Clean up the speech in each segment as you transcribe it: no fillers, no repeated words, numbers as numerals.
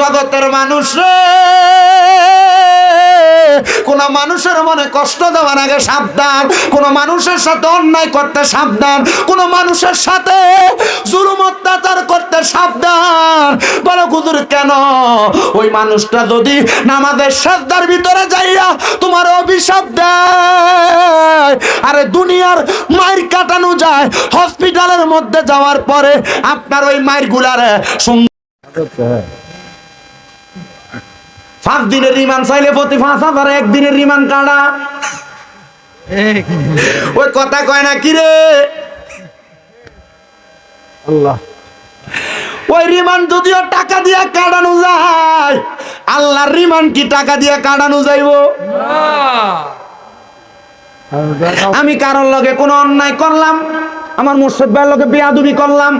জগতের মানুষ রে, কোন মানুষের মনে কষ্ট দেওয়ার আগে সাবধান, কোন মানুষের সাথে অন্যায় করতে সাবধান, কোন মানুষের সাথে জুলুম অত্যাচার করতে সাবধান। বলো হুজুর কেন? ওই মানুষটা যদি নামাজের সাজদার ভিতরে যাইয়া তোমার অভিশাপ দেয়, আরে দুনিয়ার মায়ের কাটানো যায়, হসপিটালের মধ্যে যাওয়ার পরে আপনার ওই মায়ের গুলারে 5 দিনের রিমান্ড চাইলে প্রতি 5,000, একদিনের রিমান্ড কাটা। ওই কথা কয় না কি রে? আল্লাহ, ওই রিমান্ড যদিও টাকা দিয়ে কাটানো যায়, আল্লাহর রিমান্ড কি টাকা দিয়ে কাটানো যাইব? আমি কারোর লগে কোনো অন্যায় করলাম, আমার মুর্শিদ ভাইয়ের লগে বেয়াদবি করলাম,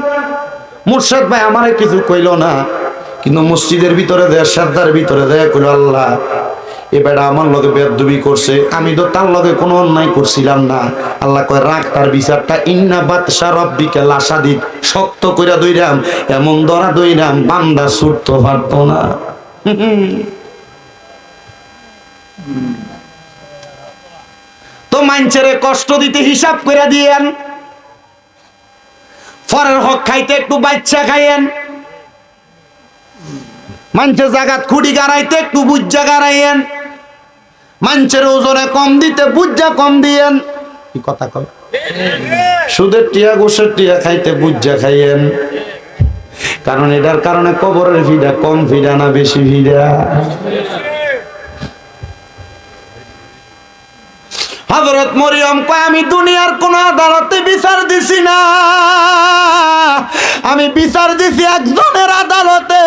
মুর্শিদ ভাই আমারে কিছু কইল না, কিন্তু মসজিদের ভিতরে দেয়, সাজদার ভিতরে দেয়, কইল আল্লাহ এ বেটা আমার লগে বেয়াদবি করছে, আমি তো তার লগে কোনো অন্যায় করছিলাম না। আল্লাহ কয় রাখ তার বিচারটা, ইন্না বাতশা রাব্বিকা লাশাদীদ, শক্ত কইরা দইরাম, এমন ধরা দইরাম বান্দা ছুটতে পারতো না। তো মানুষের কষ্ট দিতে হিসাব করে দিয়েন, পরের হক খাইতে একটু বাচ্চা খাইয়েন, মানুষের জায়গা খুঁড়ি গাড়াইতে একটু বুজ্জা গাড়াইয়েন, মানুষের ওজনে কম দিতে বুজ্জা কম দিয়েন। কি কথা কয়? সুদের টিয়া গোসের টিয়া খাইতে বুজ্জা খাইয়েন, কারণ এটার কারণে কবরের ভিড়া কম ভিড়া না বেশি ভিড়া? হযরত মরিয়ম কয় আমি দুনিয়ার কোন আদালতে বিচার দিছি না, আমি বিচার দিছি একজনের আদালতে,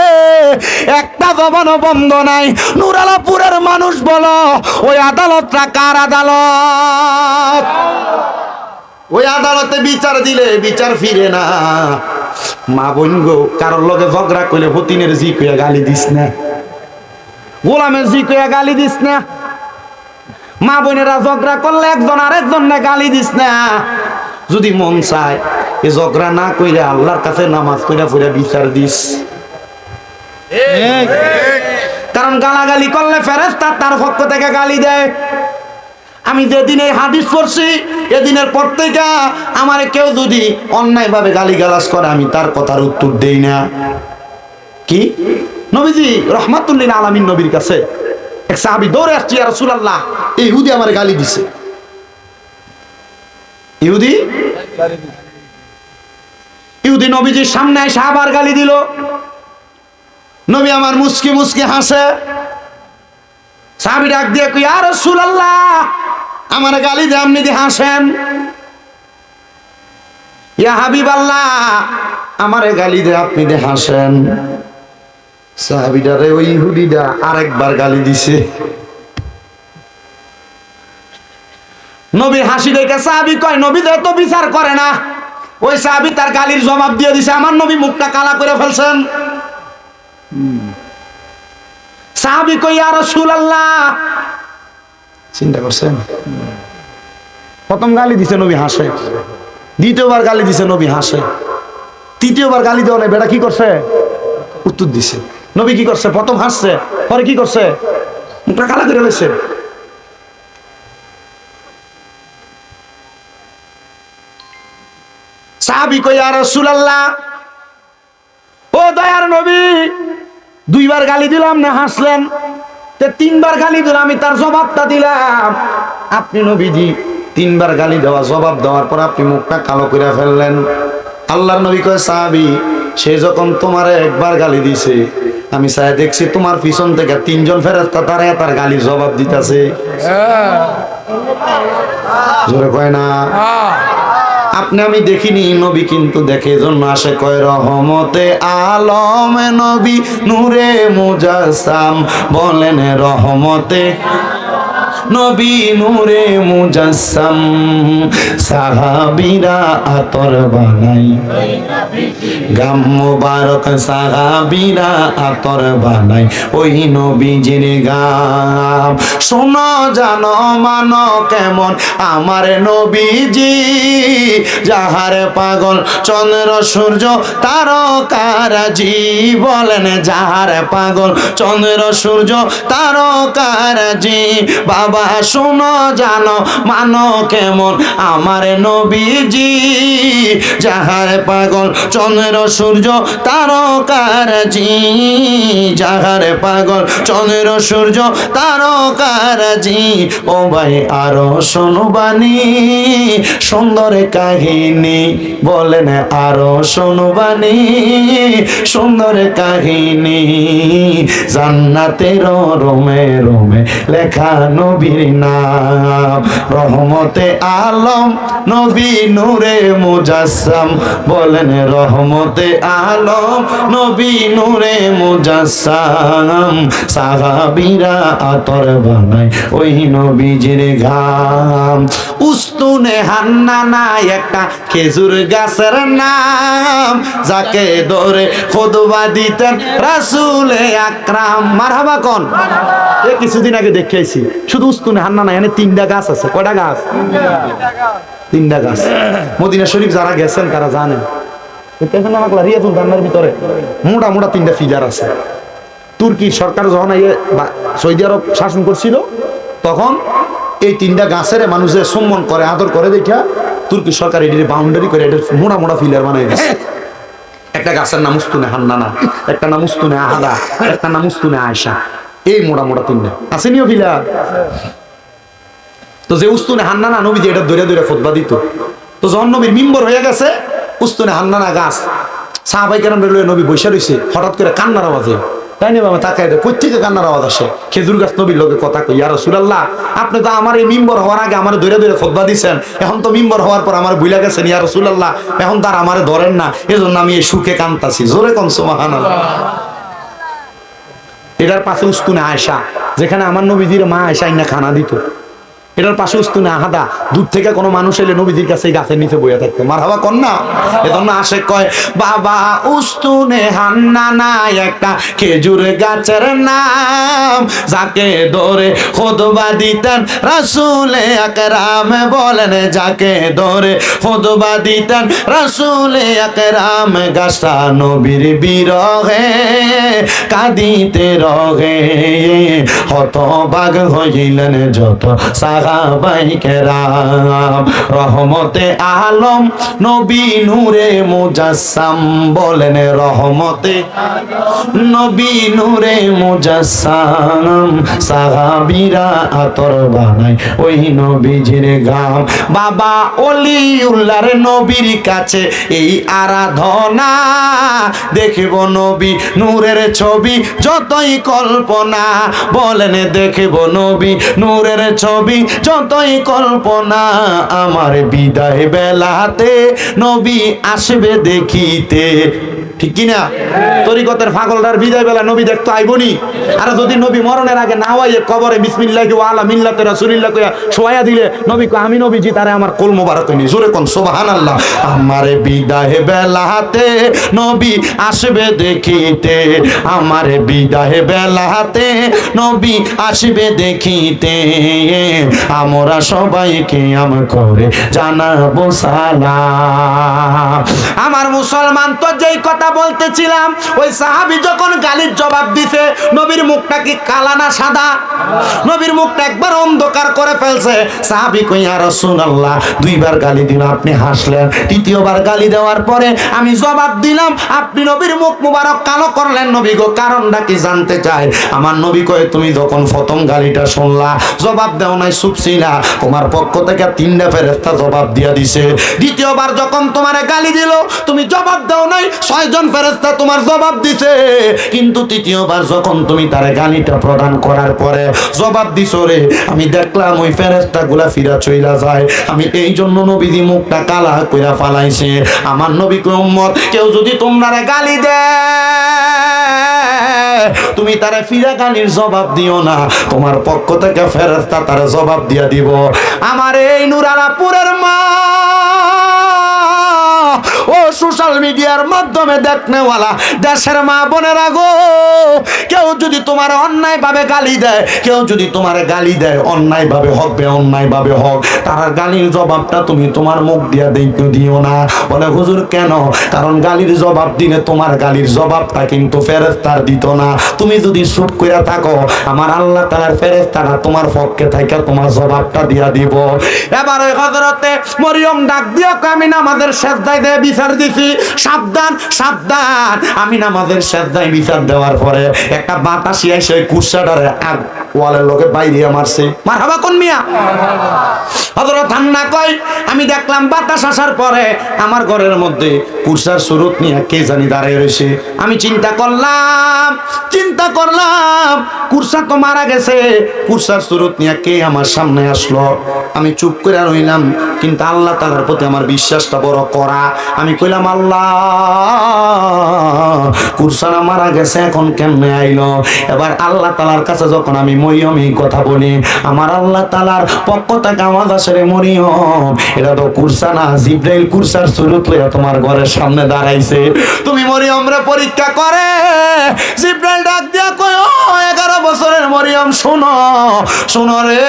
একটা জবানও বন্ধ নাই। নুরালাপুরের মানুষ বলো ওই আদালতটা কার আদালত? ওই আদালতে বিচার দিলে বিচার ফিরে না। মা বোন গো, কারোর লগে ঝগড়া করলে ফতিনের জি কইয়া গালি দিস না, গোলামের জি কইয়া গালি দিস না। মা বোনেরা ঝগড়া করলে একজন আরেকজন না গালি দিস না। যদি মন চায় এ ঝগড়া না কইলে আল্লাহর কাছে নামাজ পড়া পড়া বিচার দিস, কারণ গালাগালি করলে ফেরেশতা তার পক্ষ থেকে গালি দেয়। আমি যেদিন এই হাদিস পড়ছি এদিনের পর থেকে আমার কেউ যদি অন্যায় ভাবে গালিগালাজ করে আমি তার কথার উত্তর দেই না। কি নবীজি রহমাতুল্লিল আলামিন নবীর কাছে এক সাহাবী দৌড়ে আসছে, ইয়া রাসূলুল্লাহ এই ইহুদি আমারে গালি দিছে। ইহুদি নবীজির সামনে এসে আবার গালি দিল। নবী আমার মুস্কি মুস্কি হাসে। সাহাবী ডাক দিয়ে কই, ইয়া রাসূলুল্লাহ আমারে গালি দিয়ে আপনি দিয়ে হাসেন। ইয়া হাবিবাল্লাহ আমারে গালি দিয়ে আপনি দিয়ে হাসেন। সাহাবীটারে ওই ইহুদিটা আরেকবার গালি দিছে। নবীর হাসি দেখে সাহাবী কয় নবী তো বিচার করে না। ওই সাহাবী তার গালির জবাব দিয়ে দিছে, আমার নবী মুখটা কালা করে ফেলছেন। সাহাবী কই, ইয়া রাসূলুল্লাহ, চিন্তা করছেন, প্রথম গালি দিছে নবী হাসে, দ্বিতীয়বার গালি দিছে নবী হাসে, তৃতীয়বার গালি দেওয়া নাই, বেটা কি করছে? উত্তর দিছে। নবী কি করছে? প্রথম হাসছে, পরে কি করছে? মুখটা কালা করে ফেলছে। সাহাবী কই, ইয়া রাসূলুল্লাহ, ও দয়ার নবী, দুইবার গালি দিলাম না হাসলেন, তে তিনবার গালি দিলাম, আমি তার জবাবটা দিলাম। আপনি নবীজি তিনবার গালি দেওয়া জবাব দেওয়ার পর আপনি মুখটা কালো করে ফেললেন। আল্লাহর নবী কয়, সাহাবী সে যখন তোমারে একবার গালি দিছে আমি চাই দেখছি তোমার পিছন থেকে 3 জন ফেরেশতা তার গালি জবাব দিতেছে। জোরে কয় না? আপনি আমি দেখিনি, নবী কিন্তু দেখে, জন্য আসে কয় রহমতে আলম নবী নূরে মুজাসসাম, বলেন রহমতে। নবী নূরে মুজাসসাম সাহাবীরা আতর বানাই গাম মুবারক সাহাবীরা আতর বানাই ওই নবীজির গাম শোনো জানো মানো কেমন আমার নবীজি যাহারে পাগল চন্দ্র সূর্য তারকারাজি বলেন যাহারে পাগল চন্দ্র সূর্য তারকারাজি বাবা শোনো জানো মানো কেমন আমার নবীজি যাহারে পাগল চন্দ্র সূর্য তারকারাজি যাহারে পাগল চন্দ্র সূর্য তারকারাজি ও ভাই আরো শুনবানি সুন্দর কাহিনী বলেন আরো শুনবানি সুন্দর কাহিনী জান্নাতের রোমে রোমে লেখা নবীর নাম রহমতে আলম নবী নূরে মুজাসসাম বলেন রহমতে আলম নবী নূরে মুজাসসাম সাহাবীরা আতর বানায় ওই নবীজির ঘাম উস্তুনে হান্নানা একটা খেজুর গাছের নাম যাকে ধরে খুতবা দিতেন রাসূলে আকরাম মারহাবা কোন এ কিছুদিন আগে দেখাইছি শুধু উস্তুনে হান্নানা এখানে তিনটা গাছ আছে কয়টা গাছ তিনটা গাছ মদিনা শরীফ যারা গেছেন তারা জানেন রিয়াজুল জান্নার ভিতরে মোটা মোটা তিনটা ফিগার আছে তুর্কি সরকার যখন সৌদি আরব শাসন করছিল তখন এই তিনটা গাছের মানুষের সম্মান করে আদর করে দেখা তুর্কি সরকার এটির বাউন্ডারি করে এটার মোটা মোটা ফিলার বানাই দিচ্ছে একটা গাছের নাম উস্তুনে হান্নানা একটা নাম উস্তুনে আহাদা একটা নাম উস্তুনে আয়েশা এই মোটা মোটা তিনটা আসেনিও ফিলার তো যে উস্তুনে হান্নানা নবী যে এটা দৌড়ে দৌড়ে খুতবা দিত তো যখন নবীর মিম্বর হয়ে গেছে উস্তুনে হান্নানা গাছ সাহাবাই কেরাম নবী বৈশা রয়েছে হঠাৎ করে কান্নার আওয়াজে তাই না বাবা তাকাই দেয় কোথেকে কান্নার আওয়াজ আসে খেজুর গাছ নবীর লোকে কথা কই ইয়া রাসূলুল্লাহ আপনি তো আমার এই মিম্বর হওয়ার আগে আমার দৌড়ে দৌড়ে খুতবা দিচ্ছেন এখন তো মিম্বর হওয়ার পর আমার ভুলে গেছেন ইয়া রাসূলুল্লাহ এখন তার আমারে ধরেন না এজন্য আমি এই সুখে কাঁদতাছি জোরে কোন সুবহানাল্লাহ এটার পাশে উস্তুনে আয়েশা যেখানে আমার নবীজির মা আয়েশা ইন্না খানা দিত এটার পাশে উস্তুনে আহাদা দূর থেকে কোনো মানুষ এলে নবীজির কাছে গাছের নিচে বইয়া থাকতো মারহাবা কন্যা এজন্য আশেক কয় বাবা উস্তুনে হান্নানা একটা খেজুর গাছের নাম যাকে ধরে খুতবা দিতেন রাসূলে আকরাম বলেন যাকে ধরে খুতবা দিতেন রাসূলে আকরাম গাছটা নবীর বিরহে কাঁদিতে রহে হতবাগ হইলেন যত সাহাবায়ে কেরাম রহমতে আলম নবী নূরে মুজাসসাম বলেন রহমতে নবী নূরে মুজাসসাম সাহাবীরা আতর বানায় ওই নবীজির গাম বাবা ওলিউল্লাহর নবীর কাছে এই আরাধনা দেখব নবী নূরের ছবি যতই কল্পনা বলেন দেখব নবী নূরের ছবি যতই কল্পনা আমার বিদায় বেলাতে নবী আসবে দেখিতে ঠিক কিনা তরিকতের পাগলটার বিদায় বেলা নবী দেখতো আইবনি আর যদি নবী মরণের আগে না হইয়ে কবরে বিসমিল্লাহি ওয়া আলা মিল্লাতি রাসূলিল্লাহ কইয়া শোয়া দিলে নবী কয় আমি নবীজি তারে আমার কোল মোবারক হইনি জোরে কোন সুবহানাল্লাহ আমারে বিদায় বেলাতে নবী আসবে দেখিতে আমারে বিদায় বেলাতে নবী আসবে দেখিতে আমরা সবাইকে আম করে জানাবো সালাম আমার মুসলমান তো যেই কথা বলতেছিলাম ওই সাহাবী যখন গালির জবাব দিছে নবীর মুখটা কি কালা না সাদা নবীর মুখটা একবার অন্ধকার করে ফেলছে সাহাবী কই ইয়া রাসূলুল্লাহ দুইবার গালি দিল আপনি হাসলেন তৃতীয়বার গালি দেওয়ার পরে আমি জবাব দিলাম আপনি নবীর মুখ মুবারক কালো করলেন নবী গো কারণটা কি জানতে চাই আমার নবী কয় তুমি যখন প্রথম গালিটা শুনলা জবাব দাও নাই চুপ ছিলা তোমার পক্ষ থেকে তিনটা ফেরেশতা জবাব দিয়া দিছে দ্বিতীয়বার যখন তোমারে গালি দিল তুমি জবাব দাও নাই ছয়জন ফেরেশতা তোমার জবাব দিছে কিন্তু তৃতীয়বার যখন তুমি তারে গালিটা প্রদান করার পরে জবাব দিছো রে আমি দেখলাম ওই ফেরেশতাগুলা ফিরা চইলা যায় আমি এই জন্য নবীজি মুখটা কালা কইরা ফালাইছে আমার নবী কয় উম্মত কেউ যদি তোমরা গালি দেয় তুমি তারে ফিরা গালির জবাব দিও না, তোমার পক্ষ থেকে ফেরেশতা তারে জবাব দিয়া দিব। আমার এই নুরালাপুরের মা ও সোশ্যাল মিডিয়ার মাধ্যমে দেখনেওয়ালা দেশের মা বোনেরা গো, কেউ যদি তোমার অন্যায় ভাবে গালি দেয়, কেউ যদি তোমার গালি দেয় অন্যায় ভাবে হোক বে অন্যায় ভাবে হোক, তার গালির জবাবটা তুমি তোমার মুখ দিয়া দিও না। বলে হুজুর কেন? কারণ গালির জবাব দিলে তোমার গালির জবাবটা কিন্তু ফেরেশতার দিত না। তুমি যদি চুপ করে থাকো, আমার আল্লাহ তাআলার ফেরেশতারা তোমার পক্ষে থেকে তোমার জবাবটা দিয়া দিব। এবার ওই হযরতে মরিয়ম ডাক দিয়া কয়, আমি নামাজের সেজদায় দিয়ে বিচার দিছি। সাবধান সাবধান, আমি নামাজের সেজদায় বিচার দেওয়ার পরে একটা বাতাসি এসে ওই কুরসাটারে ওয়ালের লোকে বাইরে মারছে। মারহাবা কোন মিয়া? হযরত হান্না কয়, আমি দেখলাম বাতাস আসার পরে আমার ঘরের মধ্যে কুরসার সুরত নিয়ে কে জানি দাঁড়িয়ে রয়েছে। আমি চিন্তা করলাম কুরসা তো মারা গেছে, কুরসার সুরত নিয়ে কে আমার সামনে আসলো? আমি চুপ করে রইলাম, কিন্তু আল্লাহ তাআলার প্রতি আমার বিশ্বাসটা বড় কড়া। আমি কইলাম, আল্লাহ কুরসানা মারা গেছে, এখন কেমনে আইলো? এবার আল্লাহ তাআলার কাছে যখন আমি মরিয়ম এই কথা বলি, আমার আল্লাহ তাআলার পক্ষ থেকে আওয়াজ আসে, রে মরিয়ম, এটা তো কুরসানা, জিব্রাইল কুরসার সুরত লইয়া তোমার ঘরের সামনে দাঁড়াইছে। তুমি মরিয়ম রে পরীক্ষা করে জিব্রাইল ডাক দিয়া কয়, ও 11 বছরের মরিয়ম, শোনো রে,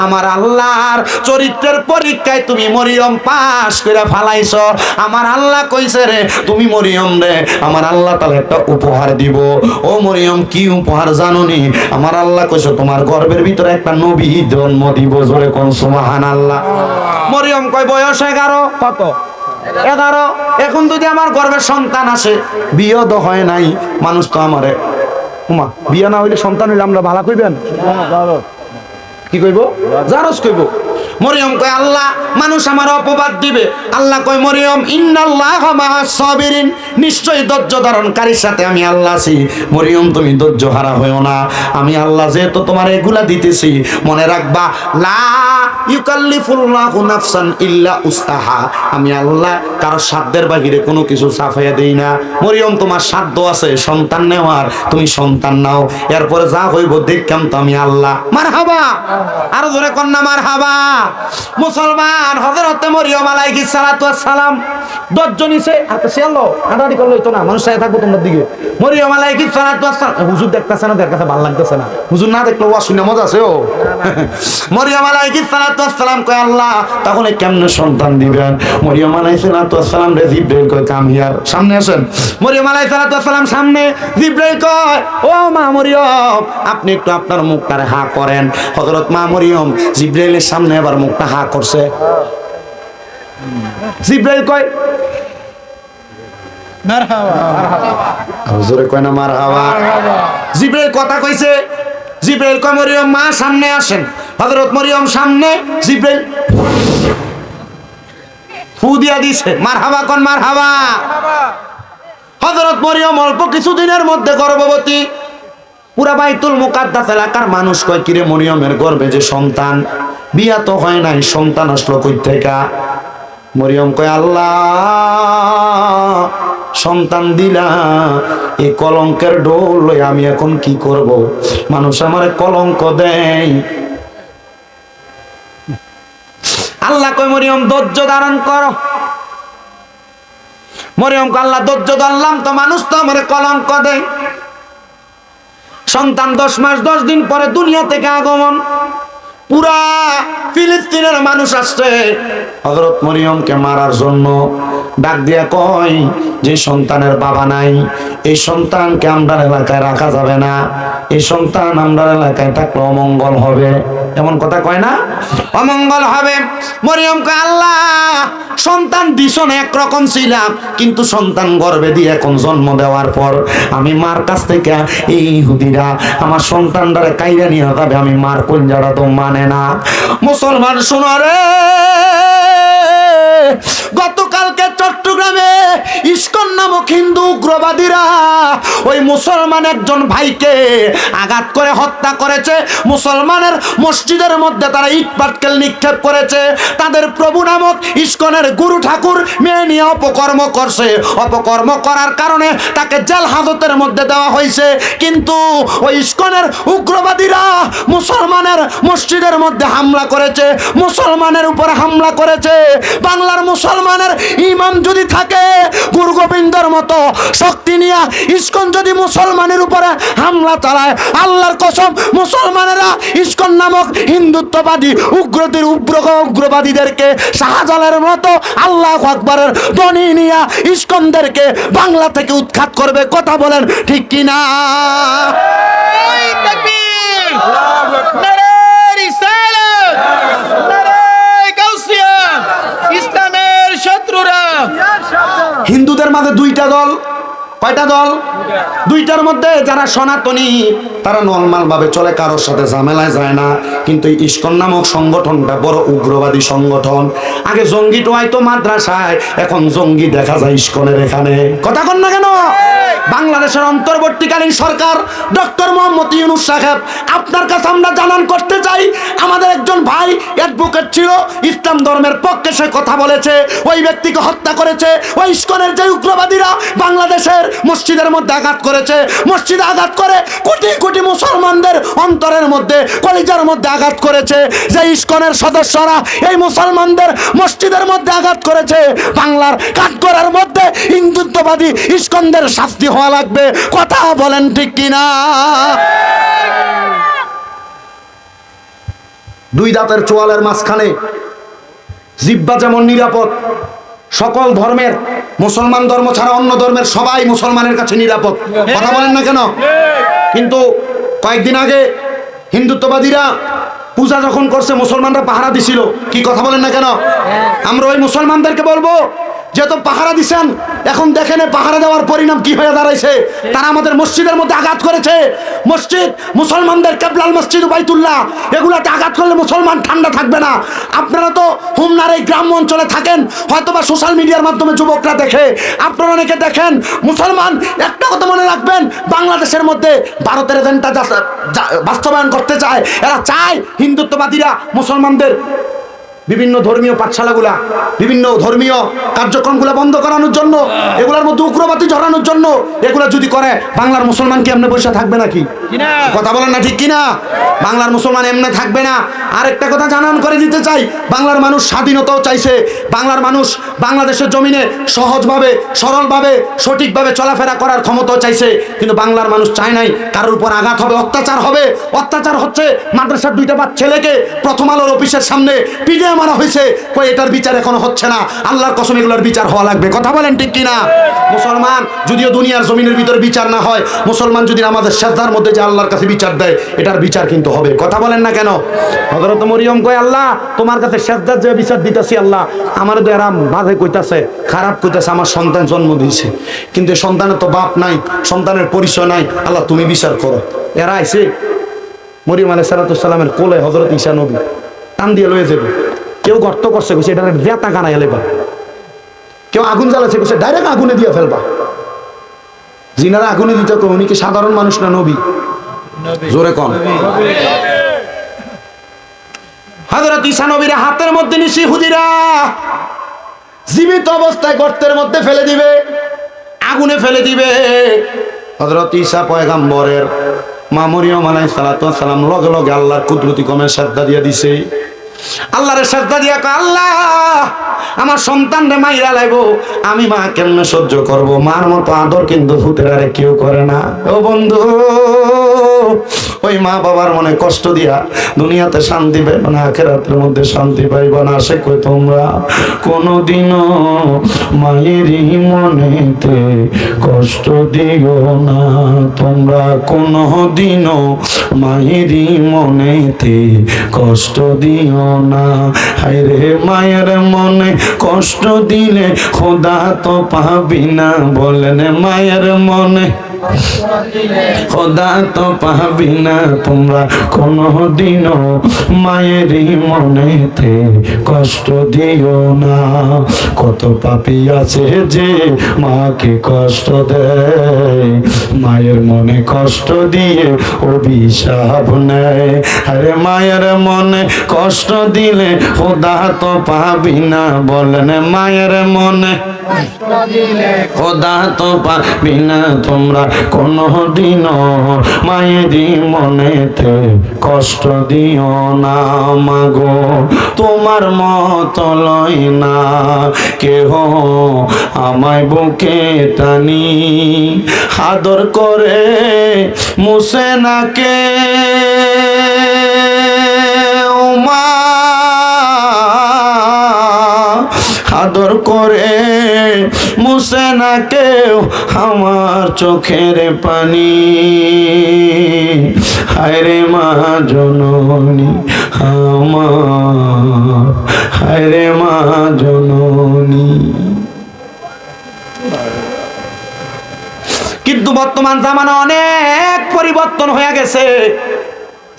আমার আল্লাহর চরিত্রের পরীক্ষায় তুমি মরিয়ম পাস করে ফালাইছো। আমার আল্লাহ কইছে রে, তুমি মরিয়ম রে আমার আল্লাহ তাআলা একটা উপহার দিব। ও মরিয়ম, কি উপহার জানোনি? আমার আল্লাহ কইছে তোমার গর্ভের ভিতরে একটা নবী জন্ম দিব। জোরে কোন সুবহানাল্লাহ। মরিয়ম কয় বয়স 11। কত? 11। এখন যদি আমার গর্ভে সন্তান আসে, বিয়ে তো হয় নাই, মানুষ তো আমারে বিয়ে না হইলে সন্তান হইলে আমরা ভালো কইবেন? কি কইব? জারজ কইব। মরিয়ম কয়, আল্লাহ মানুষ আমার অপবাদ দিবে। আল্লাহ কয়, মরিয়ম, ইন্নাল্লাহা মাআস সাবিরিন, নিশ্চয়ই ধৈর্য ধারণকারীর সাথে আমি আল্লাহ আছি। মরিয়ম তুমি ধৈর্য হারা হইও না, আমি আল্লাহ যেহেতু তোমার এগুলা দিতেছি, মনে রাখবা, লা ইউকাল্লিফুল্লাহু নাফসান ইল্লা উসতাহা, আমি আল্লাহ কারো সাধ্যের বাহিরে কোনো কিছু চাপাইয়া দেই না। মরিয়ম তোমার সাধ্য আছে সন্তান নেওয়ার, তুমি সন্তান নাও, এরপরে যা হইব দেখতাম তো আমি আল্লাহ। মারহাবা, আরো জোরে কন্যা মারহাবা। মুসলমান, হযরতে মরিয়ম আলাইহিস সালাতু ওয়াস সালাম দশজন নিছে, আর তো সেলো আড়াআড়ি করলে হইতো না, মানুষ চাই থাকবো তোমার দিকে। মরিয়ম আলাইহিস সালাতু ওয়াস সালাম, হুজুর দেখতাছে না, তার কাছে ভালো লাগতেছে না, হুজুর না দেখলে ওয়া শুনে মজা আছে। ও মরিয়ম আলাইহিস সালাতু ওয়াস সালাম কয়, আল্লাহ তাহলে কেমনে সন্তান দিবেন? মরিয়ম আলাইহিস সালাতু ওয়াস সালাম রে জিবরাইল কয়, কাম হিয়ার, সামনে আসেন। মরিয়ম আলাইহিস সালাতু ওয়াস সালাম সামনে, জিবরাইল কয়, ও মা মরিয়ম, আপনি একটু আপনার মুখটারে হা করেন। হযরত মা মরিয়ম জিবরাইলের সামনে আবার মুখটা হা করছে। জিবরাইল কয়, মারহাবা। হুজুরে কয় না মারহাবা। জিবরাইল কথা কইছে। জিবরাইল কয়, মরিয়ম মা সামনে আসেন। হযরত মরিয়ম সামনে, জিবরাইল ফু দিয়া দিছে। মারহাবা কোন মারহাবা। হযরত মরিয়ম অল্প কিছুদিনের মধ্যে গর্ভবতী। পুরা বাইতুল মুকাদ্দাস এলাকার মানুষ কয়, কিরে মরিয়মের গর্ভে যে সন্তান, বিয়া তো হয় নাই, সন্তান আসলো কই থেকে? মরিয়ম কয়, আল্লাহ সন্তান দিলা, এই কলঙ্কের ডোল লই আমি এখন কি করব? মানুষ আমারে কলঙ্ক দেয়। আল্লাহ কয়, মরিয়ম ধৈর্য ধারণ করো। মরিয়ম কয়, আল্লাহ ধৈর্য ধরলাম তো, মানুষ তো আমারে কলঙ্ক দেয়। সন্তান 10 মাস 10 দিন পরে দুনিয়া থেকে আগমন। পুরা ফিলিস্তিনের মানুষ আসছে হযরত মরিয়মকে মারার জন্য। ডাক দিয়া কয়, যে সন্তানের বাবা নাই, এই সন্তানকে আমরা এলাকায় রাখা যাবে না, এই সন্তান আমরা এলাকায় থাকলে অমঙ্গল হবে। এমন কথা কয় না? অমঙ্গল হবে। মরিয়ম কয়, আল্লাহ সন্তান দিশন একরকম ছিলাম, কিন্তু সন্তান গর্ভে দিয়ে এখন জন্ম দেওয়ার পর আমি মার কাছ থেকে এই ইহুদিরা আমার সন্তানটারে কাইরা নিয়ে যাবে, আমি মার কঞ্জাটা তো মানে না। মুসলমান শোনো রে, গতকালকে চট্টগ্রামে ইসকন নামক হিন্দু উগ্রবাদীরা ওই মুসলমান একজন ভাইকে আঘাত করে হত্যা করেছে। মুসলমানের মসজিদের মধ্যে তারা ইট পাটকেল নিক্ষেপ করেছে। তাদের প্রভু নামক ইসকনের গুরু ঠাকুর মেয়ে নিয়ে অপকর্ম করছে। অপকর্ম করার কারণে তাকে জেল হাজতের মধ্যে দেওয়া হয়েছে। কিন্তু ওই ইসকনের উগ্রবাদীরা মুসলমানের মসজিদের মধ্যে হামলা করেছে, মুসলমানের উপরে হামলা করেছে। বাংলার মুসলমানের ইমাম যদি থাকে গুরু গোবিন্দর মতো শক্তি নিয়ে ইসকন যদি মুসলমানের উপরে হামলা চালায়, আল্লাহর কসম মুসলমানেরা ইসকন নামক হিন্দুত্ববাদী উগ্রবাদীদেরকে শাহজালালের মতো আল্লাহু আকবারের ধ্বনি নিয়ে ইসকনদেরকে বাংলা থেকে উৎখাত করবে। কথা বলেন ঠিক কিনা? হিন্দুদের মাঝে দুইটা দল। কয়টা দল? দুইটার মধ্যে যারা সনাতনী তারা নরমাল ভাবে চলে, কারোর সাথে ঝামেলায় যায় না। কিন্তু এই ইসকন নামক সংগঠনটা বড় উগ্রবাদী সংগঠন। আগে জঙ্গি টোয়াইতো মাদ্রাসায়, এখন জঙ্গি দেখা যায় ইসকনের এখানে। কথা কন না কেন? বাংলাদেশের অন্তর্বর্তীকালীন সরকার ডক্টর মোহাম্মদ ইউনূস সাহেব, আপনার কাছে আমরা জানান করতে চাই, আমাদের একজন ভাই অ্যাডভোকেট ছিল, ইসলাম ধর্মের পক্ষে সে কথা বলেছে, ওই ব্যক্তিকে হত্যা করেছে ওই ইসকনের যে উগ্রবাদীরা। বাংলাদেশের মসজিদের মধ্যে আঘাত করেছে, মসজিদে আঘাত করে কোটি কোটি মুসলমানদের অন্তরের মধ্যে কলিজার মধ্যে আঘাত করেছে। যে ইসকনের সদস্যরা এই মুসলমানদের মসজিদের মধ্যে আঘাত করেছে, বাংলার কাঠগড়ার মধ্যে হিন্দুত্ববাদী ইসকনদের শাস্তি হওয়া লাগবে। কথা বলেন ঠিক কিনা? দুই দাঁতের চোয়ালের মাঝখানে জিহ্বা যেমন নিরাপদ, সকল ধর্মের, মুসলমান ধর্ম ছাড়া অন্য ধর্মের সবাই মুসলমানের কাছে নিরাপদ। কথা বলেন না কেন? কিন্তু কয়েকদিন আগে হিন্দুত্ববাদীরা পূজা যখন করছে মুসলমানরা পাহারা দিছিল। কি কথা বলেন না কেন? আমরা ওই মুসলমানদেরকে বলবো, যেহেতু পাহারা দিছেন, এখন দেখেন পাহারা দেওয়ার পরিণাম কি হয়ে দাঁড়াইছে। তারা আমাদের মসজিদের মধ্যে আঘাত করেছে। মসজিদ, মুসলমানদের কেবলাল মসজিদ বাইতুল্লাহ, এগুলাতে আঘাত করলে মুসলমান ঠান্ডা থাকবে না। আপনারা তো হুমনার এই গ্রাম্য অঞ্চলে থাকেন, হয়তোবা সোশ্যাল মিডিয়ার মাধ্যমে যুবকরা দেখে, আপনারা অনেকে দেখেন। মুসলমান একটা কথা মনে রাখবেন, বাংলাদেশের মধ্যে ভারতের এজেন্ডা বাস্তবায়ন করতে চায়। এরা চায় হিন্দুত্ববাদীরা মুসলমানদের বিভিন্ন ধর্মীয় পাঠশালাগুলা, বিভিন্ন ধর্মীয় কার্যক্রমগুলো বন্ধ করানোর জন্য, এগুলোর মধ্যে উগ্রবাদী ঝরানোর জন্য। এগুলা যদি করে বাংলার মুসলমান কি এমনি বসে থাকবে নাকি? কথা বলেন না ঠিক কিনা? বাংলার মুসলমান এমনি থাকবে না। আরেকটা কথা জানান করে দিতে চাই, বাংলার মানুষ স্বাধীনতাও চাইছে। বাংলার মানুষ বাংলাদেশের জমিনে সহজভাবে, সরলভাবে, সঠিকভাবে চলাফেরা করার ক্ষমতাও চাইছে। কিন্তু বাংলার মানুষ চায় নাই কারোর উপর আঘাত হবে, অত্যাচার হবে। অত্যাচার হচ্ছে, মাদ্রাসার দুইটা ছেলেকে প্রথম আলোর অফিসের সামনে পিঠে মারা হয়েছে, কই এটার বিচার এখনো হচ্ছে না। আল্লাহর কসম এগুলোর বিচার হওয়া লাগবে। কথা বলেন ঠিক কিনা? মুসলমান যদিও দুনিয়ার জমিনের ভিতরে বিচার না হয়, মুসলমান যদি আমাদের সেজদার মধ্যে যে আল্লাহর কাছে বিচার দেয়, এটার বিচার কিন্তু হবে। কথা বলেন না কেন? হযরত মরিয়ম কয়, আল্লাহ তোমার কাছে সেজদার যে বিচার দিতেছি, আল্লাহ আমার তো এরা বাধে কইতাছে, খারাপ কইতাছে, আমার সন্তান জন্ম দিয়েছে, কিন্তু সন্তানের তো বাপ নাই, সন্তানের পরিচয় নাই, আল্লাহ তুমি বিচার করো। এরা আইছে মরিয়ম আলাইহিস সালামের কোলে হযরত ঈসা নবী টান দিয়ে লয়ে যাবে। কেউ গর্ত করছে, কইছে এটা বেতা কানাই এলেবা। কেউ আগুন জ্বালাচ্ছে, কইছে ডাইরেক্ট আগুনে দিয়ে ফেলবা। জিনারা আগুনে দিতে কো, উনি কি সাধারণ মানুষ না নবী? জোরে কম। হযরত ঈসা নবীর হাতের মধ্যে নিছি হুদিরা জীবিত অবস্থায় গর্তের মধ্যে ফেলে দিবে, আগুনে ফেলে দিবে। হযরত ঈসা পয়গম্বরের মা মরিয়ম আলাইহিস সালাম লগে লগে আল্লাহর কুদরতি কমে সাজদা দিয়ে দিছে। আল্লাহরে সাজদা দিয়া কয়, আল্লাহ আমার সন্তানরে মাইরা লাইবো, আমি মা কেমনে সহ্য করব? মার মতো আদর কিন্তু ফুতেরারে কেউ করে না। ও বন্ধু, ওই মা বাবার মনে কষ্ট দিয়া দুনিয়াতে শান্তি পাইব না, আখিরাতের মধ্যে শান্তি পাইব না। সে কই তোমরা কোনোদিনও মায়েরই মনেতে কষ্ট দিও না, তোমরা কোনোদিনও মায়েরই মনেতে কষ্ট দিও না। হায়রে মায়ের মনে কষ্ট দিলে খোদা তো পাবি না। বলেন মায়ের মনে খোদা তো পাবি না তোমরা কোনদিনও মায়েরই মনেতে কষ্ট দিও না। কত পাপী আছে যে মাকে কষ্ট দেয়, মায়ের মনে কষ্ট দিয়ে অভিশাপ নেয়। আরে মায়ের মনে কষ্ট দিলে খোদা তো পাবি না, বলেন মায়ের মনে খোদা তো পাবি না তোমরা কোনদিনও মায়েরই মনেতে কষ্ট দিও না। মাগো তোমার মত লয় না কেহ আমায় বুকে টানি, আদর করে মুছে না কে ও মা, আদর করে মুছে না কেউ আমার চোখের পানি। হায়রে মা জননী আমার, হায়রে মা জননী। কিন্তু বর্তমান জামানা অনেক পরিবর্তন হয়ে গেছে।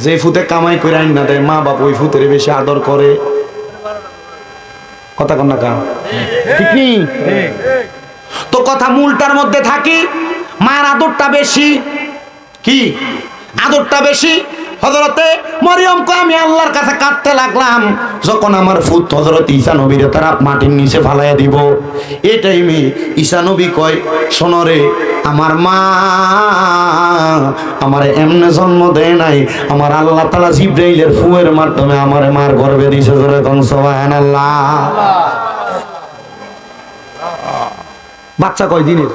যে ফুতে কামাই করে আইন না দেয় মা বাপ ওই ফুতের বেশি আদর করে। কথা কন না কান ঠিক নেই তো, কথা মূলটার মধ্যে থাকি। মায়ের আদরটা বেশি, কি আদরটা বেশি। হযরতে মরিয়ম কয় আমি আল্লাহর কাছে কাঁদতে লাগলাম, যখন আমার ফুত হযরত ঈসা নবীরে তারা মাটির নিচে ফালাইয়া দিব। এই টাইমে ঈসা নবী কয় শোনো রে, আমার মা আমারে এমনে জন্ম দেয় নাই, আমার আল্লাহ তাআলা জিবরাইলের ফুয়ের মাধ্যমে আমারে মার গর্ভে দিয়েছে। জোরে কোন সুবহানাল্লাহ। বাচ্চা কয় দিনের?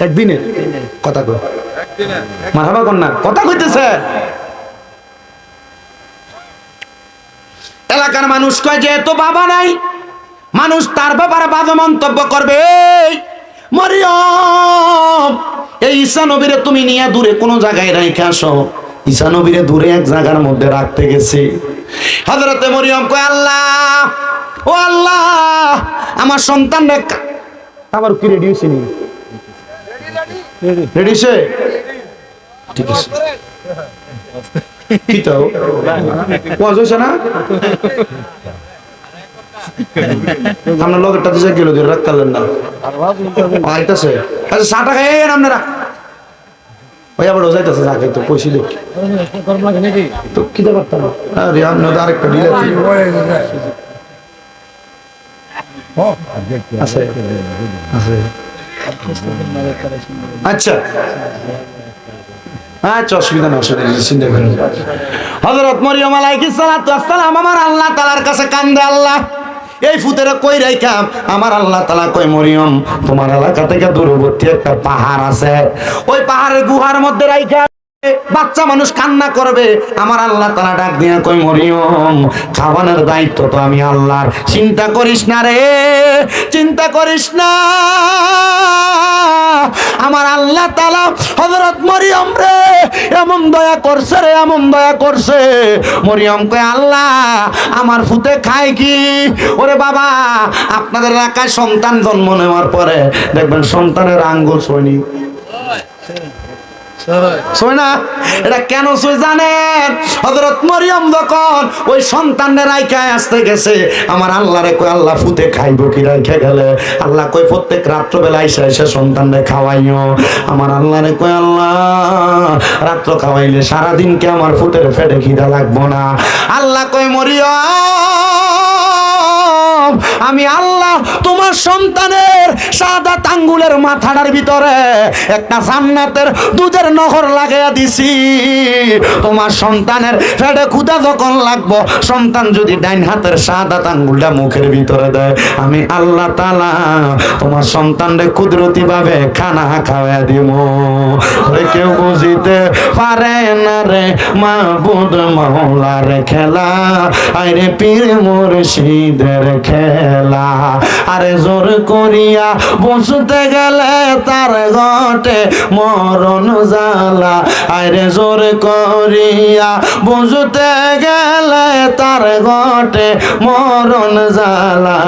একদিনের। কথা কয় মারহাবা কোন না, কথা কইতেছে। এলাকার মানুষ কয় যেহেতু বাবা নাই, মানুষ তার ব্যাপারে বাজে মন্তব্য করবে। মরিয়ম এই ঈসা নবীরে তুমি নিয়ে দূরে কোন জায়গায় রাইখে আসো। ঈসা নবীরে দূরে এক জায়গার মধ্যে রাখতে গেছে। হযরতে মরিয়ম কয় আল্লাহ, ও আল্লাহ আমার সন্তান আবার কি রেডি হইছে নি? রেডি সে ঠিক আছে কি তো ওয়াজ হইছে না? আমরা লগেরটা দিছে গেল দিয়ে রাখতালেন না আইতাছে। আচ্ছা 60 টাকা এই আপনারা ওই আবার যাইতাছে যা খাইতো পয়সা দেখ তো কি দা করতাম। আরে আপনি তো আরেকটা দিলে আছে আছে। আচ্ছা আচ্ছা অসুবিধা না, চিন্তা করেন। হযরত মরিয়ম আলাইহিস সালাতু ওয়াস সালাম আমার আল্লাহ তাআলার কাছে কান্দে, আল্লাহ এই ফুতেরা কই রাইখাম? আমার আল্লাহ তাআলা কই মরিয়ম তোমার এলাকা থেকে দূরবর্তী একটা পাহাড় আছে, ওই পাহাড়ের গুহার মধ্যে রাইখা বাচ্চা মানুষ কান্না করবে। আমার আল্লাহ তাআলা ডাক দিয়া কই মরিয়ম খাওয়ানোর দায়িত্ব তো আমি আল্লাহর, চিন্তা করিস না রে, চিন্তা করিস না। আমার আল্লাহ তাআলা হযরত মরিয়ম রে এমন দয়া করছে রে, এমন দয়া করছে। মরিয়ম কয় আল্লাহ আমার ফুতে খায় কি? ওরে বাবা আপনাদের এলাকায় সন্তান জন্ম নেওয়ার পরে দেখবেন সন্তানের আঙ্গুল ছয়নি না, এটা কেন জানেন? হযরত মরিয়ম যখন ওই সন্তানের রাইখায় আসতে গেছে, আমার আল্লাহরে কই আল্লাহ ফুতে খাইবো কি রাইখা গেলে? আল্লাহ কই প্রত্যেক রাত্র বেলা এসে সন্তানরে খাওয়াইও। আমার আল্লাহরে কই আল্লাহ রাত্র খাওয়াইলে সারাদিন কে আমার ফুতের পেটে খিদা লাগবো না? আল্লাহ কই মরিয়ম আমি আল্লাহ তোমার সন্তানের সাদা আঙ্গুলের মাথাটার ভিতরে একটা জান্নাতের দুধের নহর লাগাইয়া দিছি। তোমার সন্তানের পেটে ক্ষুধা যখন লাগবো, সন্তান যদি ডাইন হাতের সাদা আঙ্গুলটা মুখের ভিতরে দেয়, আমি আল্লাহ তাআলা তোমার সন্তানরে কুদরতি ভাবে খানা খাওয়াইয়া দিব। কেউ বুঝিতে পারে না রে মাবুদ মাওলার খেলা, আরে পীর মুর্শিদের খেলা। আরে জোর করিয়া বুঝতে গেলে তার ঘটে মরণ জ্বালা, আরে জোর করিয়া বুঝতে গেলে তার ঘটে মরণ জ্বালা।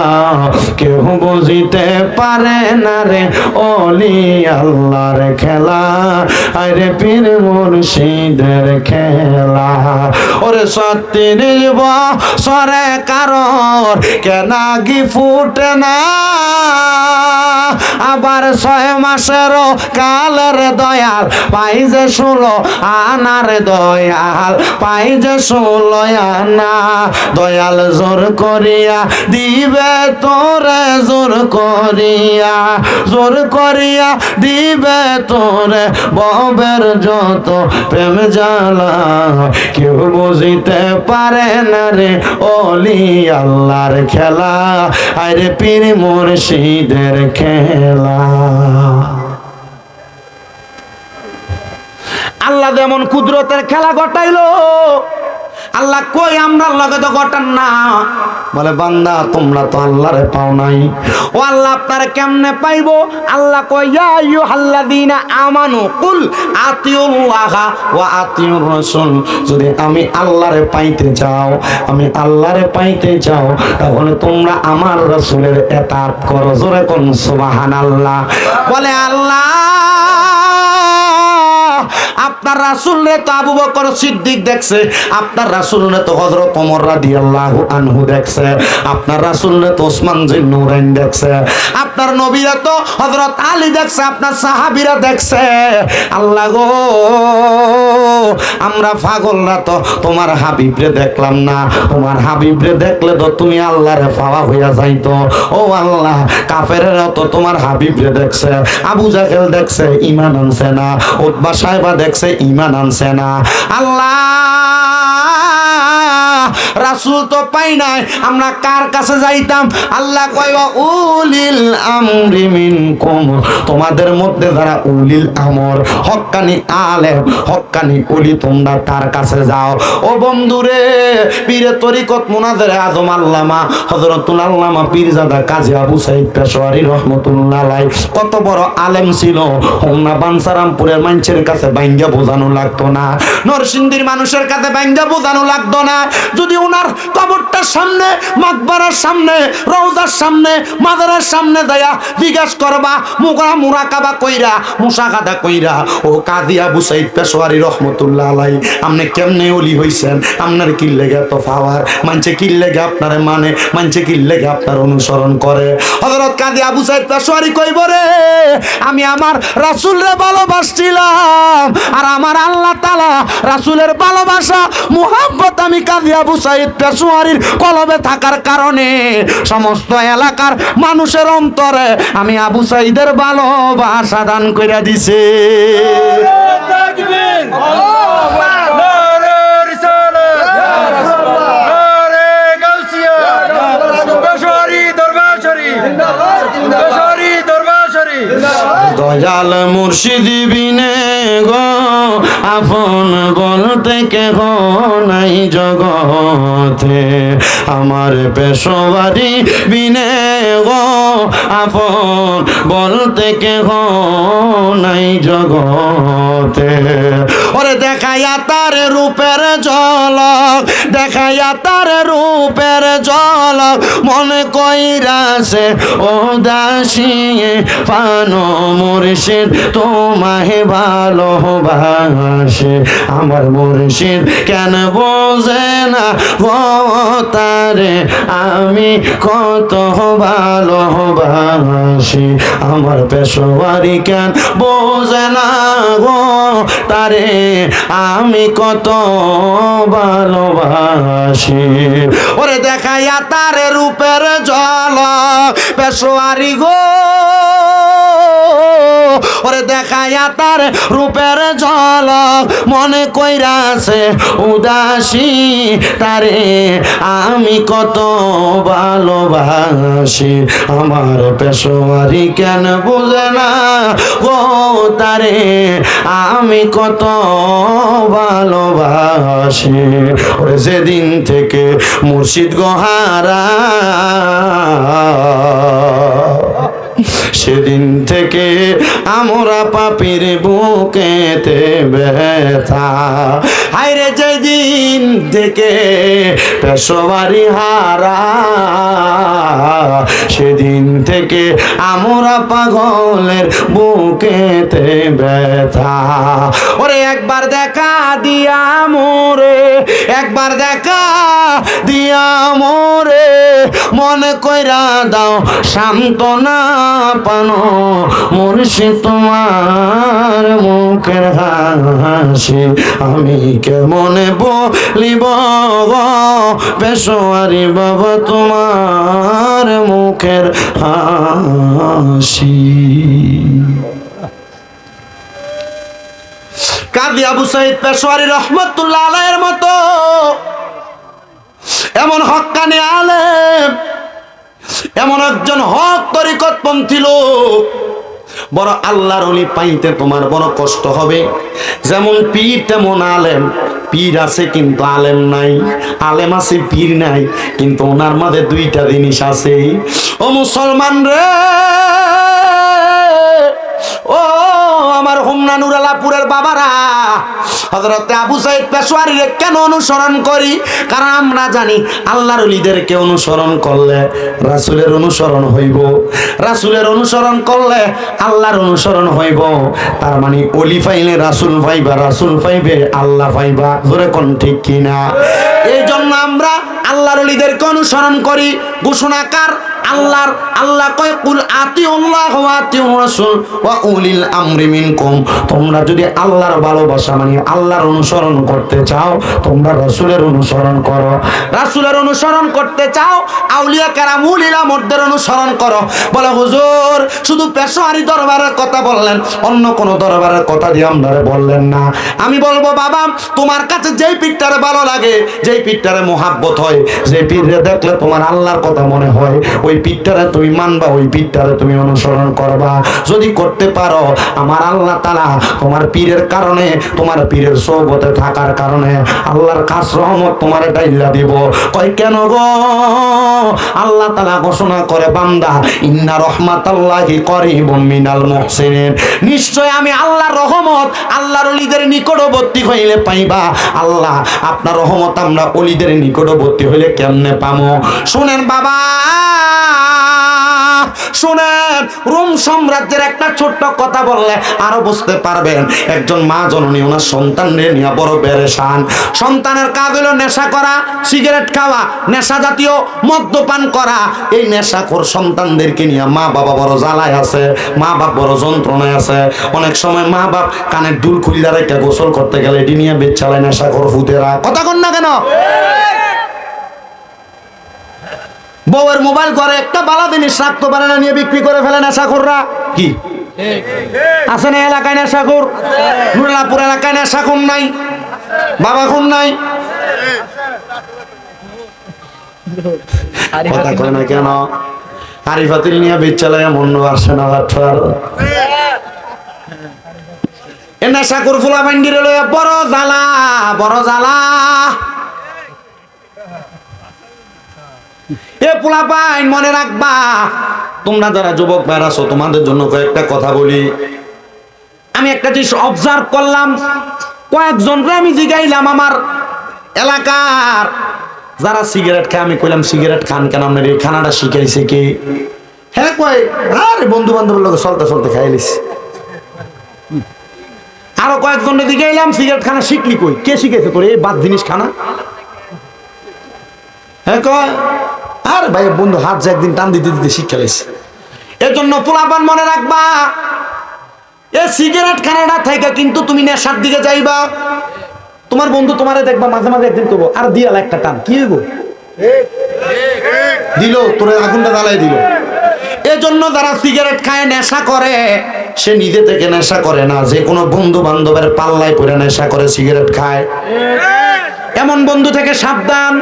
কেউ বুঝিতে পারে না রে ওলি আল্লাহর খেলা, আরে পীর মুর্শিদের খেলা। ওরে 36 বছরে কারোর কেনাগি ফুটে না, আবার 6 মাসেরও কালের দয়াল পাই যে 16 আনার দয়াল পাই যে 16 আনা। দয়াল জোর করিয়া দিবে তোরে জোর করিয়া, জোর করিয়া দিবে তোরে ববের যত প্রেম জ্বালা। কেউ বুঝিতে পারে না রে ওলি আল্লাহর খেলা, আরে পীর মুর্শিদের খেলা। আল্লাহ যেমন কুদরতের খেলা ঘটাইলো, আল্লাহ কই আমরার লগে তো ঘটান না। বলে বান্দা তোমরা তো আল্লাহরে পাও নাই, ও আল্লাহ আপনারে কেমনে পাইবো? আল্লাহ কই ইয়া আইয়ুহাল্লাযীনা আমানু কুল আতিউল্লাহা ওয়া আতিউর রাসূল। যদি আমি আল্লাহরে পাইতে চাও, আমি আল্লাহরে পাইতে চাও, তাহলে তোমরা আমার রাসূলের ইতাআত করো। জোরে কোন সুবহানাল্লাহ। বলে আল্লাহ আপনার রাসূলরে তো আবু বকর সিদ্দিক দেখছে, আপনার রাসূলরে তো হযরত ওমর রাদিয়াল্লাহু আনহু দেখছে, আপনার রাসূলরে তো ওসমান জিন্নুরাইন দেখছে, আপনার নবীরা তো হযরত আলী দেখছে, আপনার সাহাবীরা দেখছে। আল্লাহ গো আমরা পাগলরা তো তোমার হাবিবরে দেখলাম না, তোমার হাবিবরে দেখলে তো তুমি আল্লাহরে পাওয়া হইয়া যাইতো। ও আল্লাহ কাফেররা তো তোমার হাবিবরে দেখছে, আবু জাহেল দেখছে ঈমান আনছে না, উতবা সাহেবা দেখছে ঈমান আনছে না। আল্লাহ রাসূল তো পাই নাই, আমরা কার কাছে যাইতাম? আল্লাহ কয় উলিল আমরি মিনকুম, তোমাদের মধ্যে যারা উলিল আমর হক্কানি আলেম হক্কানি ওলি তোমরা তার কাছে যাও। ও বন্ধুরে পীরে তরিকত মুনাজ্জের আজম আল্লামা হযরতুল আল্লামা পীরজাদা কাজী আবু সাঈদ পেশোয়ারী রাহমাতুল্লাহ আলাইহি কত বড় আলেম ছিল। হোমনা বাঞ্ছারামপুরের মানুষের কাছে বাইঙ্গা বোঝানো লাগতো না, নরসিংদীর মানুষের কাছে বাইঙ্গা বোঝানো লাগতো না। যদি ওনার কবরটার সামনে, মাকবারার সামনে, রওজার সামনে, মাজারের সামনে দয়া জিজ্ঞাসা করবা মুরাকাবা কইরা মুশাহাদা কইরা, ও কাজী আবু সাঈদ পেশোয়ারী রাহমাতুল্লাহ আলাইহি আপনি কেমনে ওলি হইছেন? আপনার কি লেগে তো পাওয়ার? মানছে কি লেগে আপনার মানে? মানছে কি লেগে আপনার অনুসরণ করে? হযরত কাজী আবু সাঈদ পেশোয়ারী কইব রে আমি আমার রাসূলরে ভালোবাসছিলাম, আর আমার আল্লাহ তাআলা রাসূলের ভালোবাসা মুহাব্বত আমি কাজী আবু সাঈদ পেশোয়ারীর কলবে থাকার কারণে সমস্ত এলাকার মানুষের অন্তরে আমি আবু সাঈদের ভালোবাসা দান কইরা দিছে। দয়াল মুর্শিদ বিনে গো আপন বলতে কেহ নাই জগতে, আমার পেশোয়ারী বিনে গো আপন বলতে কেহ নাই জগতে। ওরে দেখাইয়া তার রূপের ঝলক, দেখাইয়া তার রূপের ঝলক মনে কইরাছে ও দাসী পানো মুর্শিদ তোমায় ভালোবাসে। আমার মুর্শিদ কেন বোঝে না গো তারে আমি কত ভালোবাসি। আমার পেশোয়ারী কেন বোঝে না গো তারে আমি কত ভালোবাসি। ওরে দেখাইয়া তার রূপের ঝলক পেশোয়ারী গো, ওরে করে দেখায়া তার রূপের ঝলক মনে কইরাছে উদাসী তারে আমি কত ভালোবাসি আমার পেশোয়ারি কেন বুঝে না গো তারে আমি কত ভালোবাসি ওরে যেদিন থেকে মুর্শিদ গোহারা সেদিন থেকে আমরা পাপীর বুকেতে ব্যথা হায়রে যেদিন থেকে পেশোয়ারি হারা সেদিন থেকে আমরা পাগলের বুকেতে ব্যথা ওরে একবার দেখা দিয়া মোরে একবার দেখা দিয়া মোরে মনে কইরা দাও সান্ত্বনা পানো মুর্শিদ তোমার মুখের হাসি আমি কেমনে বলিব পেশোয়ারি বাবা তোমার মুখের হাসি কাজী আবু সাইদ পেশোয়ারি রহমতুল্লাহ আলাইহির মতো এমন হক্কানি আলেম এমন একজন হক তরিকতপন্থী লোক বড় আল্লাহর ওলি পাইতে তোমার বড় কষ্ট হবে যেমন পীর তেমন আলেম পীর আছে কিন্তু আলেম নাই আলেম আছে পীর নাই কিন্তু ওনার মাঝে দুইটা জিনিস আছে ও মুসলমান রে ও আমার হোমনা নুরালাপুরের বাবারা হযরত আবু সাইদ পেশোয়ারিরে কেন অনুসরণ করি কারণ আমরা জানি আল্লাহর ওলিদেরকে অনুসরণ করলে রাসূলের অনুসরণ হইব রাসূলের অনুসরণ করলে আল্লাহর অনুসরণ হইব তার মানে ওলি পাইলে রাসূল পাইবা রাসূল পাইবে আল্লাহ পাইবা জোরে কোন ঠিক কিনা এই জন্য আমরা আল্লাহর ওলিদেরকে অনুসরণ করি ঘোষণাকার আল্লাহ কয় কুল আতিউল্লাহ ওয়া আতিউর রাসূল ওয়া উলিল আমরি মিনকুম তোমরা যদি আল্লাহর ভালোবাসা মানে আল্লাহর অনুসরণ করতে চাও তোমরা রাসূলের অনুসরণ করো রাসূলের অনুসরণ করতে চাও আউলিয়া কেরাম উলিল আমরদের অনুসরণ করো বলে হুজুর শুধু পেশোয়ারি দরবারের কথা বললেন অন্য কোন দরবারের কথা দিয়ে আপনারা বললেন না আমি বলবো বাবা তোমার কাছে যেই পীরটারে ভালো লাগে যেই পীরটারে মোহাব্বত হয় যেই পীররে দেখলে তোমার আল্লাহর কথা মনে হয় ওই পীরটারে তুমি মানবা ওই পীরটারে তুমি অনুসরণ করবা যদি করতে পারো আমার আল্লাহ তাআলা তোমার পীরের কারণে তোমার পীরের সোহবতে থাকার কারণে আল্লাহর খাস রহমত তোমার ডাইলা দিব কয় কেন গো আল্লাহ তাআলা ঘোষণা করে বান্দা ইন্না রাহমাতাল্লাহি করিবুম মিনাল মুহসিনিন নিশ্চয় আমি আল্লাহর রহমত আল্লাহর ওলিদের নিকটবর্তী হইলে পাইবা আল্লাহ আপনার রহমত আমরা ওলিদের নিকটবর্তী হইলে কেমনে পামো শুনেন বাবা শুনেন রোম সাম্রাজ্যের একটা ছোট্ট কথা বললে আরো বুঝতে পারবেন একজন মা জননী ওনার সন্তানদের নিয়ে বড় পেরেশান সন্তানের কাজ হলো নেশা করা সিগারেট খাওয়া নেশা জাতীয় মদ্যপান করা এই নেশাখোর সন্তানদেরকে নিয়ে মা বাবা বড় জ্বালায় আছে মা বাপ বড় যন্ত্রণায় আছে অনেক সময় মা বাপ কানের দুল খুললে রেখে গোসল করতে গেলে এটি নিয়ে বেচালায় নেশাখোর ফুতেরা কথা কন না কেন বউয়ের মোবাইল করে একটা বালা জিনিস রাখতে পারে না নিয়ে বিক্রি করে ফেলে নেশাখোররা কি আছে না এলাকায় নেশাখোর নুরালাপুর এলাকায় নেশাখোর নাই বাবা খুন নাই কথা কয় না কেন আরিফাতিল নিয়ে বেচালায় মন আসে না বাচ্চার এ নেশাখোর ফুলা বান্ডিরে লইয়া বড় জ্বালা বড় জ্বালা এ পোলা পাইন মনে রাখবা তোমরা যারা যুবক ভাইরা আছো তোমাদের জন্য কয়েকটা কথা বলি আমি একটা জিনিস অবজার্ভ করলাম কয়েকজনকে আমি জিগাইলাম আমার এলাকার যারা সিগারেট খায় আমি কইলাম সিগারেট খান কেন আপনার এই খানাটা শিখাইছে কি হ্যাঁ কয় আরে বন্ধু বান্ধবের লোক চলতে চলতে খাইলিস আরো কয়েকজনকে জিগাইলাম সিগারেট খানা শিখলি কই কে শিখাইছে তোর এই বাদ জিনিস খানা হ্যাঁ কয় আর ভাই বন্ধু হাত যে একদিন টান দিতে দিতে শিক্ষা লাইছে এর জন্য পোলাপান মনে রাখবা এ সিগারেট খানাটা থেকে কিন্তু তুমি নেশার দিকে যাইবা তোমার বন্ধু তোমারে দেখবা মাঝে মাঝে একদিন করবো আর দিয়াল একটা টান কি হইব দিল তোর আগুনটা জ্বালাই দিল এজন্য যারা সিগারেট খায় নেশা করে সে নিজে থেকে নেশা করে না, যে কোনো বন্ধু বান্ধবের পাল্লায় পড়ে নেশা করে, সিগারেট খায়। এমন বন্ধু থেকে সাবধান।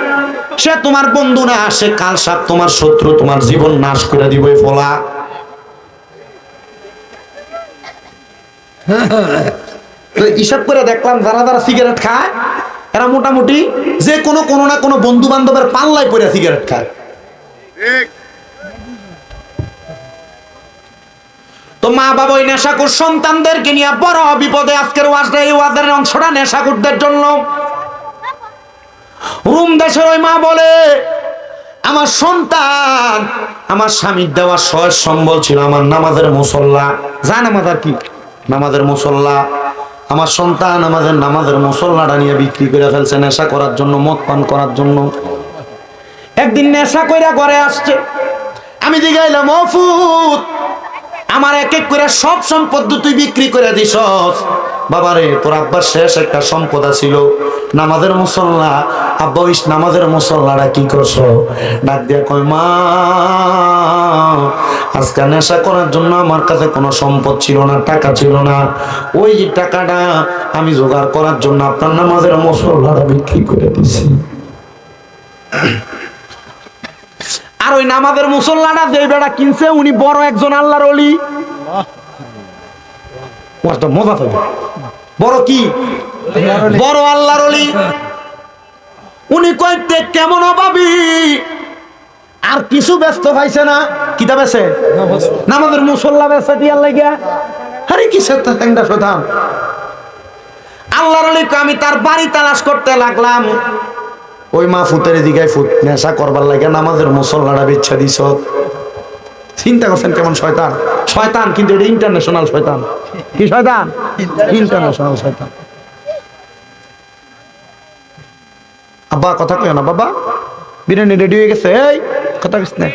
সে তোমার বন্ধু না, সে কাল সাপ তোমার শত্রু, তোমার জীবন নাশ করে দিবে ফলা। হিসাব করে দেখলাম যারা যারা সিগারেট খায় এরা মোটামুটি যে কোনো না কোনো বন্ধু বান্ধবের পাল্লায় পড়ে সিগারেট খায়। তো মা বাবা ওই নেশাখোর সন্তানদেরকে নিয়ে বড় বিপদে। আজকের ওয়াজটা, এই ওয়াজের অংশটা নেশাখোরদের জন্য। রুম দেশের ওই মা বলে, আমার সন্তান আমার স্বামীর দেওয়া সয় সম্বল ছিল আমার নামাজের মুসল্লা। যা নামাজ আর কি, নামাজের মুসল্লা। আমার সন্তান আমাদের নামাজের মুসল্লাটা নিয়ে বিক্রি করে ফেলছে নেশা করার জন্য, মদ পান করার জন্য। একদিন নেশা কইরা ঘরে আসছে, আমি জিগাইলাম, ও ফুত, আমার এক এক করে সব সম্পদ তুই বিক্রি করে দিছস। বাবারে, তোর আব্বার শেষ একটা সম্পদ ছিল নামাজের মুসল্লা। আব্বা ওই নামাজের মুসল্লাটা কি করছো? ডাক দিয়া কয়, মা আজকে নেশা করার জন্য আমার কাছে কোনো সম্পদ ছিল না, টাকা ছিল না। ওই টাকাটা আমি জোগাড় করার জন্য আপনার নামাজের মুসল্লাটা বিক্রি করে দিছি। আর ওই নামাজের মুসল্লাটা যে বেটা কিনছে উনি বড় একজন আল্লাহর ওলি। মজা পাবে। বড় কি? বড় আল্লাহর ওলি। উনি কইতে কেমন অভাবী, আর কিছু ব্যস্ত পাইছে না। কিতা বেছে? নামাজের মুসল্লা বেছে দিয়ার লাগিয়া। আরে কিসের ঠ্যাংটা শোধাম। আল্লাহর ওলি আমি তার বাড়ি তালাশ করতে লাগলাম। ওই মা ফুতের দিকে ফুট নেশা করবার লাগে নামাজের মুসল্লাটা বেচ্ছা দিছ। চিন্তা করছেন কেমন শয়তান? শয়তান, কিন্তু এটা ইন্টারন্যাশনাল শয়তান। কি শয়তান? ইন্টারন্যাশনাল শয়তান। আব্বা কথা কই না, বাবা বিরিয়ানি রেডি হয়ে গেছে। এই কথা কইছ না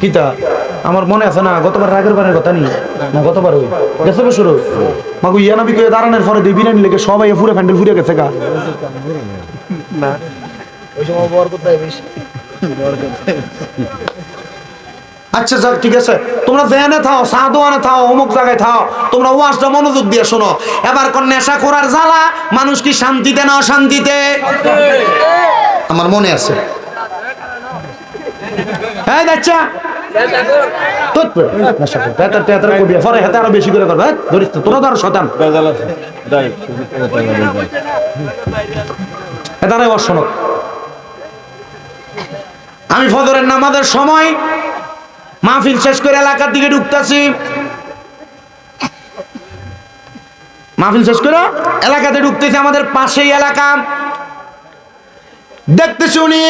কিতা? আমার মনে আছে না গতবার রাগের বারের কথা নেই না, গতবার ওই গেছে বছর মাগু ইয়ানা বিকে দাঁড়ানোর পরে দিয়ে বিরিয়ানি লেগে সবাই পুরো ফ্যান্ডেল ফুরে গেছে গা। না ওই সময় বরকত দেয় বেশি। আচ্ছা যাক, ঠিক আছে, তোমরা জেনে থাও, সাদোয়ানে থাও, অমুক জায়গায় থাও, তোমরা ওয়াজটা মনোযোগ দিয়ে শোনো। এবার কোন নেশা করার জ্বালা মানুষ কি শান্তিতে না অশান্তিতে? আমার মনে আছে। হ্যাঁ আচ্ছা বেশি করে করবে, ধরিস তো তোরা ধর শতান। আমি ফজরের নামাজের সময় মাহফিল শেষ করে এলাকার দিকে ঢুকতেছি। মাহফিল শেষ করে এলাকাতে ঢুকতেছি, আমাদের পাশেই এলাকা। দেখতেছি উনি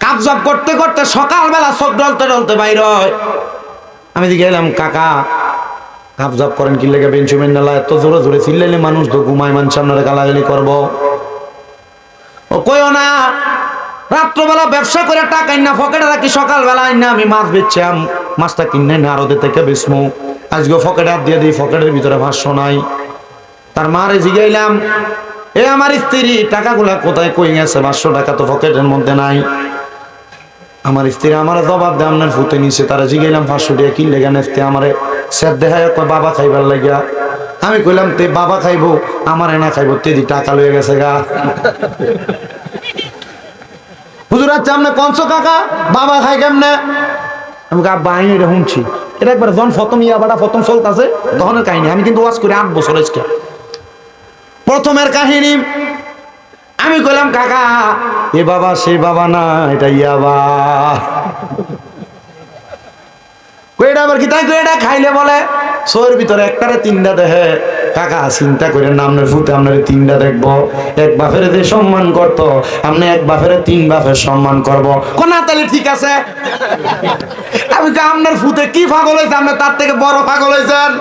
কাবজাব করতে করতে সকালবেলা চোখ ডলতে ডলতে বাইর হয়। আমি দিকে এলাম, কাকা কাবজাব করেন কি লেগে? বেঞ্চুমেন নালা এত জোরে জোরে চিল্লাইলে মানুষ তো ঘুমায়, মানুষ আপনারা গালাগালি করবো। ও কইও না, রাত্রবেলা ব্যবসা করে টাকা না পকেটে রাখি, সকালবেলা না আমি মাছ বেচছাম, মাছটা কিনে না আরো থেকে বেচমু। আজকে পকেটে হাত দিয়ে দিই, পকেটের ভিতরে 500 নাই। তার মারে জিগাইলাম, এ আমার স্ত্রী টাকাগুলা কোথায় কই গেছে? 500 টাকা তো পকেটের মধ্যে নাই। আমার স্ত্রী আমার জবাব দেয়, আপনার ফুটে নিছে। তারা জিগাইলাম 500 টাকা কি লেগে নেতে? আমারে স্যার দেখায় বাবা খাইবার লাগিয়া। আমি কইলাম তে বাবা খাইবো, আমার না খাইবো, তেদি টাকা লয়ে গেছে গা। হুজুর আচ্ছা আপনি কনসো কাকা বাবা খাই কেমনে? আমি আব্বা আইন এটা শুনছি, এটা একবার যখন প্রথম ইয়াবাটা প্রথম চলতেছে তখনের কাহিনী। আমি কিন্তু ওয়াজ করি 8 বছর আজকে। প্রথমের কাহিনী আমি কইলাম, কাকা এ বাবা সেই বাবা না, এটা ইয়াবা। কইটা আবার কি তাই? কইটা খাইলে বলে শোয়ের ভিতরে একটারে 3টা দেখে। কাকা চিন্তা করে না, আপনার ফুটে আপনার 3টা দেখবো। এক বাপের যে সম্মান করতো, আপনি এক বাপের 3 বাপের সম্মান করবো। কোনা তাহলে ঠিক আছে। আমি আপনার ফুটে কি পাগল হয়েছে? আপনি তার থেকে বড় পাগল হয়েছেন।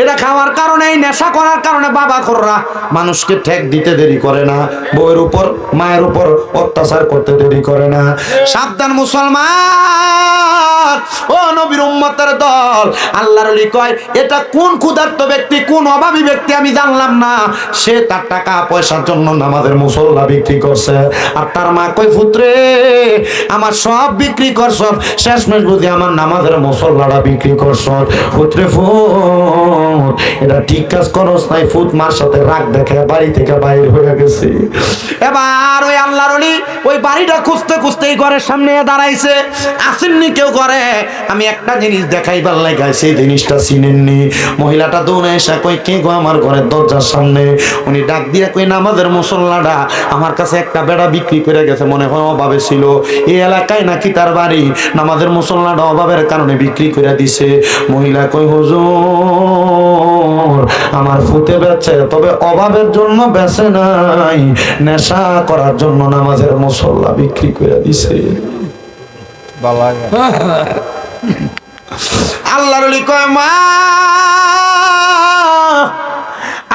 এটা খাওয়ার কারণে, নেশা করার কারণে বাবা খোররা মানুষকে ঠেক দিতে দেরি করে না, বউয়ের উপর মায়ের উপর অত্যাচার করতে দেরি করে না। সাবধান মুসলমান, ও নবীর উম্মতের দল, আল্লাহর ওলি কয় এটা কোন ক্ষুধার্ত ব্যক্তি, কোন অভাবী ব্যক্তি আমি জানলাম না, সে তার টাকা পয়সার জন্য নামাজের মুসল্লা বিক্রি করছে। আর তার মা কই পুত্রে আমার সব বিক্রি করছ, শেষমেশ বুঝি আমার নামাজের মুসল্লাটা বিক্রি করছ। পুত্রে ফুট, এটা ঠিক কাজ করস নাই। ফুট মার সাথে রাগ দেখে বাড়ি থেকে বাইরে হয়ে গেছে। এবার ওই আল্লাহর ওলি ওই বাড়িটা খুঁজতে খুঁজতে ঘরের সামনে দাঁড়াইছে, আসেননি কেউ ঘরে। আমি একটা জিনিস দেখাইবার লাগাই, সেই জিনিসটা চিনেননি। মহিলাটা দৌড়ে এসে কই কে গো আমার ঘরের দরজার সামনে? উনি ডাক দিয়ে কই নামাজের মুসল্লাটা আমার কাছে একটা বেড়া বিক্রি করে গেছে, মনে হয় অভাবে ছিল, এই এলাকায় নাকি তার বাড়ি, নামাজের মুসল্লাটা অভাবের কারণে বিক্রি করে দিছে। মহিলা কই হুজুর আমার ফুতে বেচে, তবে অভাবের জন্য বেচে নাই, নেশা করার জন্য নামাজের মুসল্লা বিক্রি করে দিছে। আল্লাহর ওলি কয় মা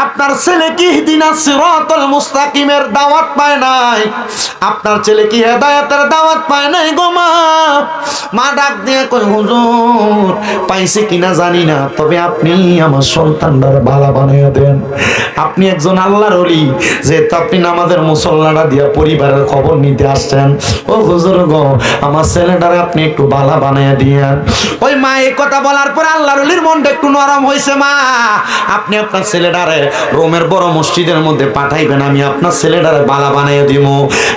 আপনার ছেলে কি ইহদিনাস সিরাতাল মুস্তাকিমের দাওয়াত পায় নাই? আপনার ছেলে কি হেদায়েতের দাওয়াত পায় নাই গো মা? মা ডাক দিয়ে কই হুজুর পাইছে কিনা জানি না, তবে আপনি আমার সন্তানটার বালা বানাইয়া দেন। আপনি একজন আল্লাহর ওলি, যেহেতু আপনি নামাজের মুসল্লাটা দিয়া পরিবারের খবর নিতে আসছেন, ও হুজুর গো আমার ছেলেটারে আপনি একটু বালা বানাইয়া দিয়েন। ওই মা এই কথা বলার পর আল্লাহর ওলির মনটা একটু নরম হয়েছে। মা আপনি আপনার ছেলেটারে রোমের বড় মসজিদের মধ্যে পাঠাইবেন, আমি আপনার ছেলেটারে বালা বানাইয়া দিব।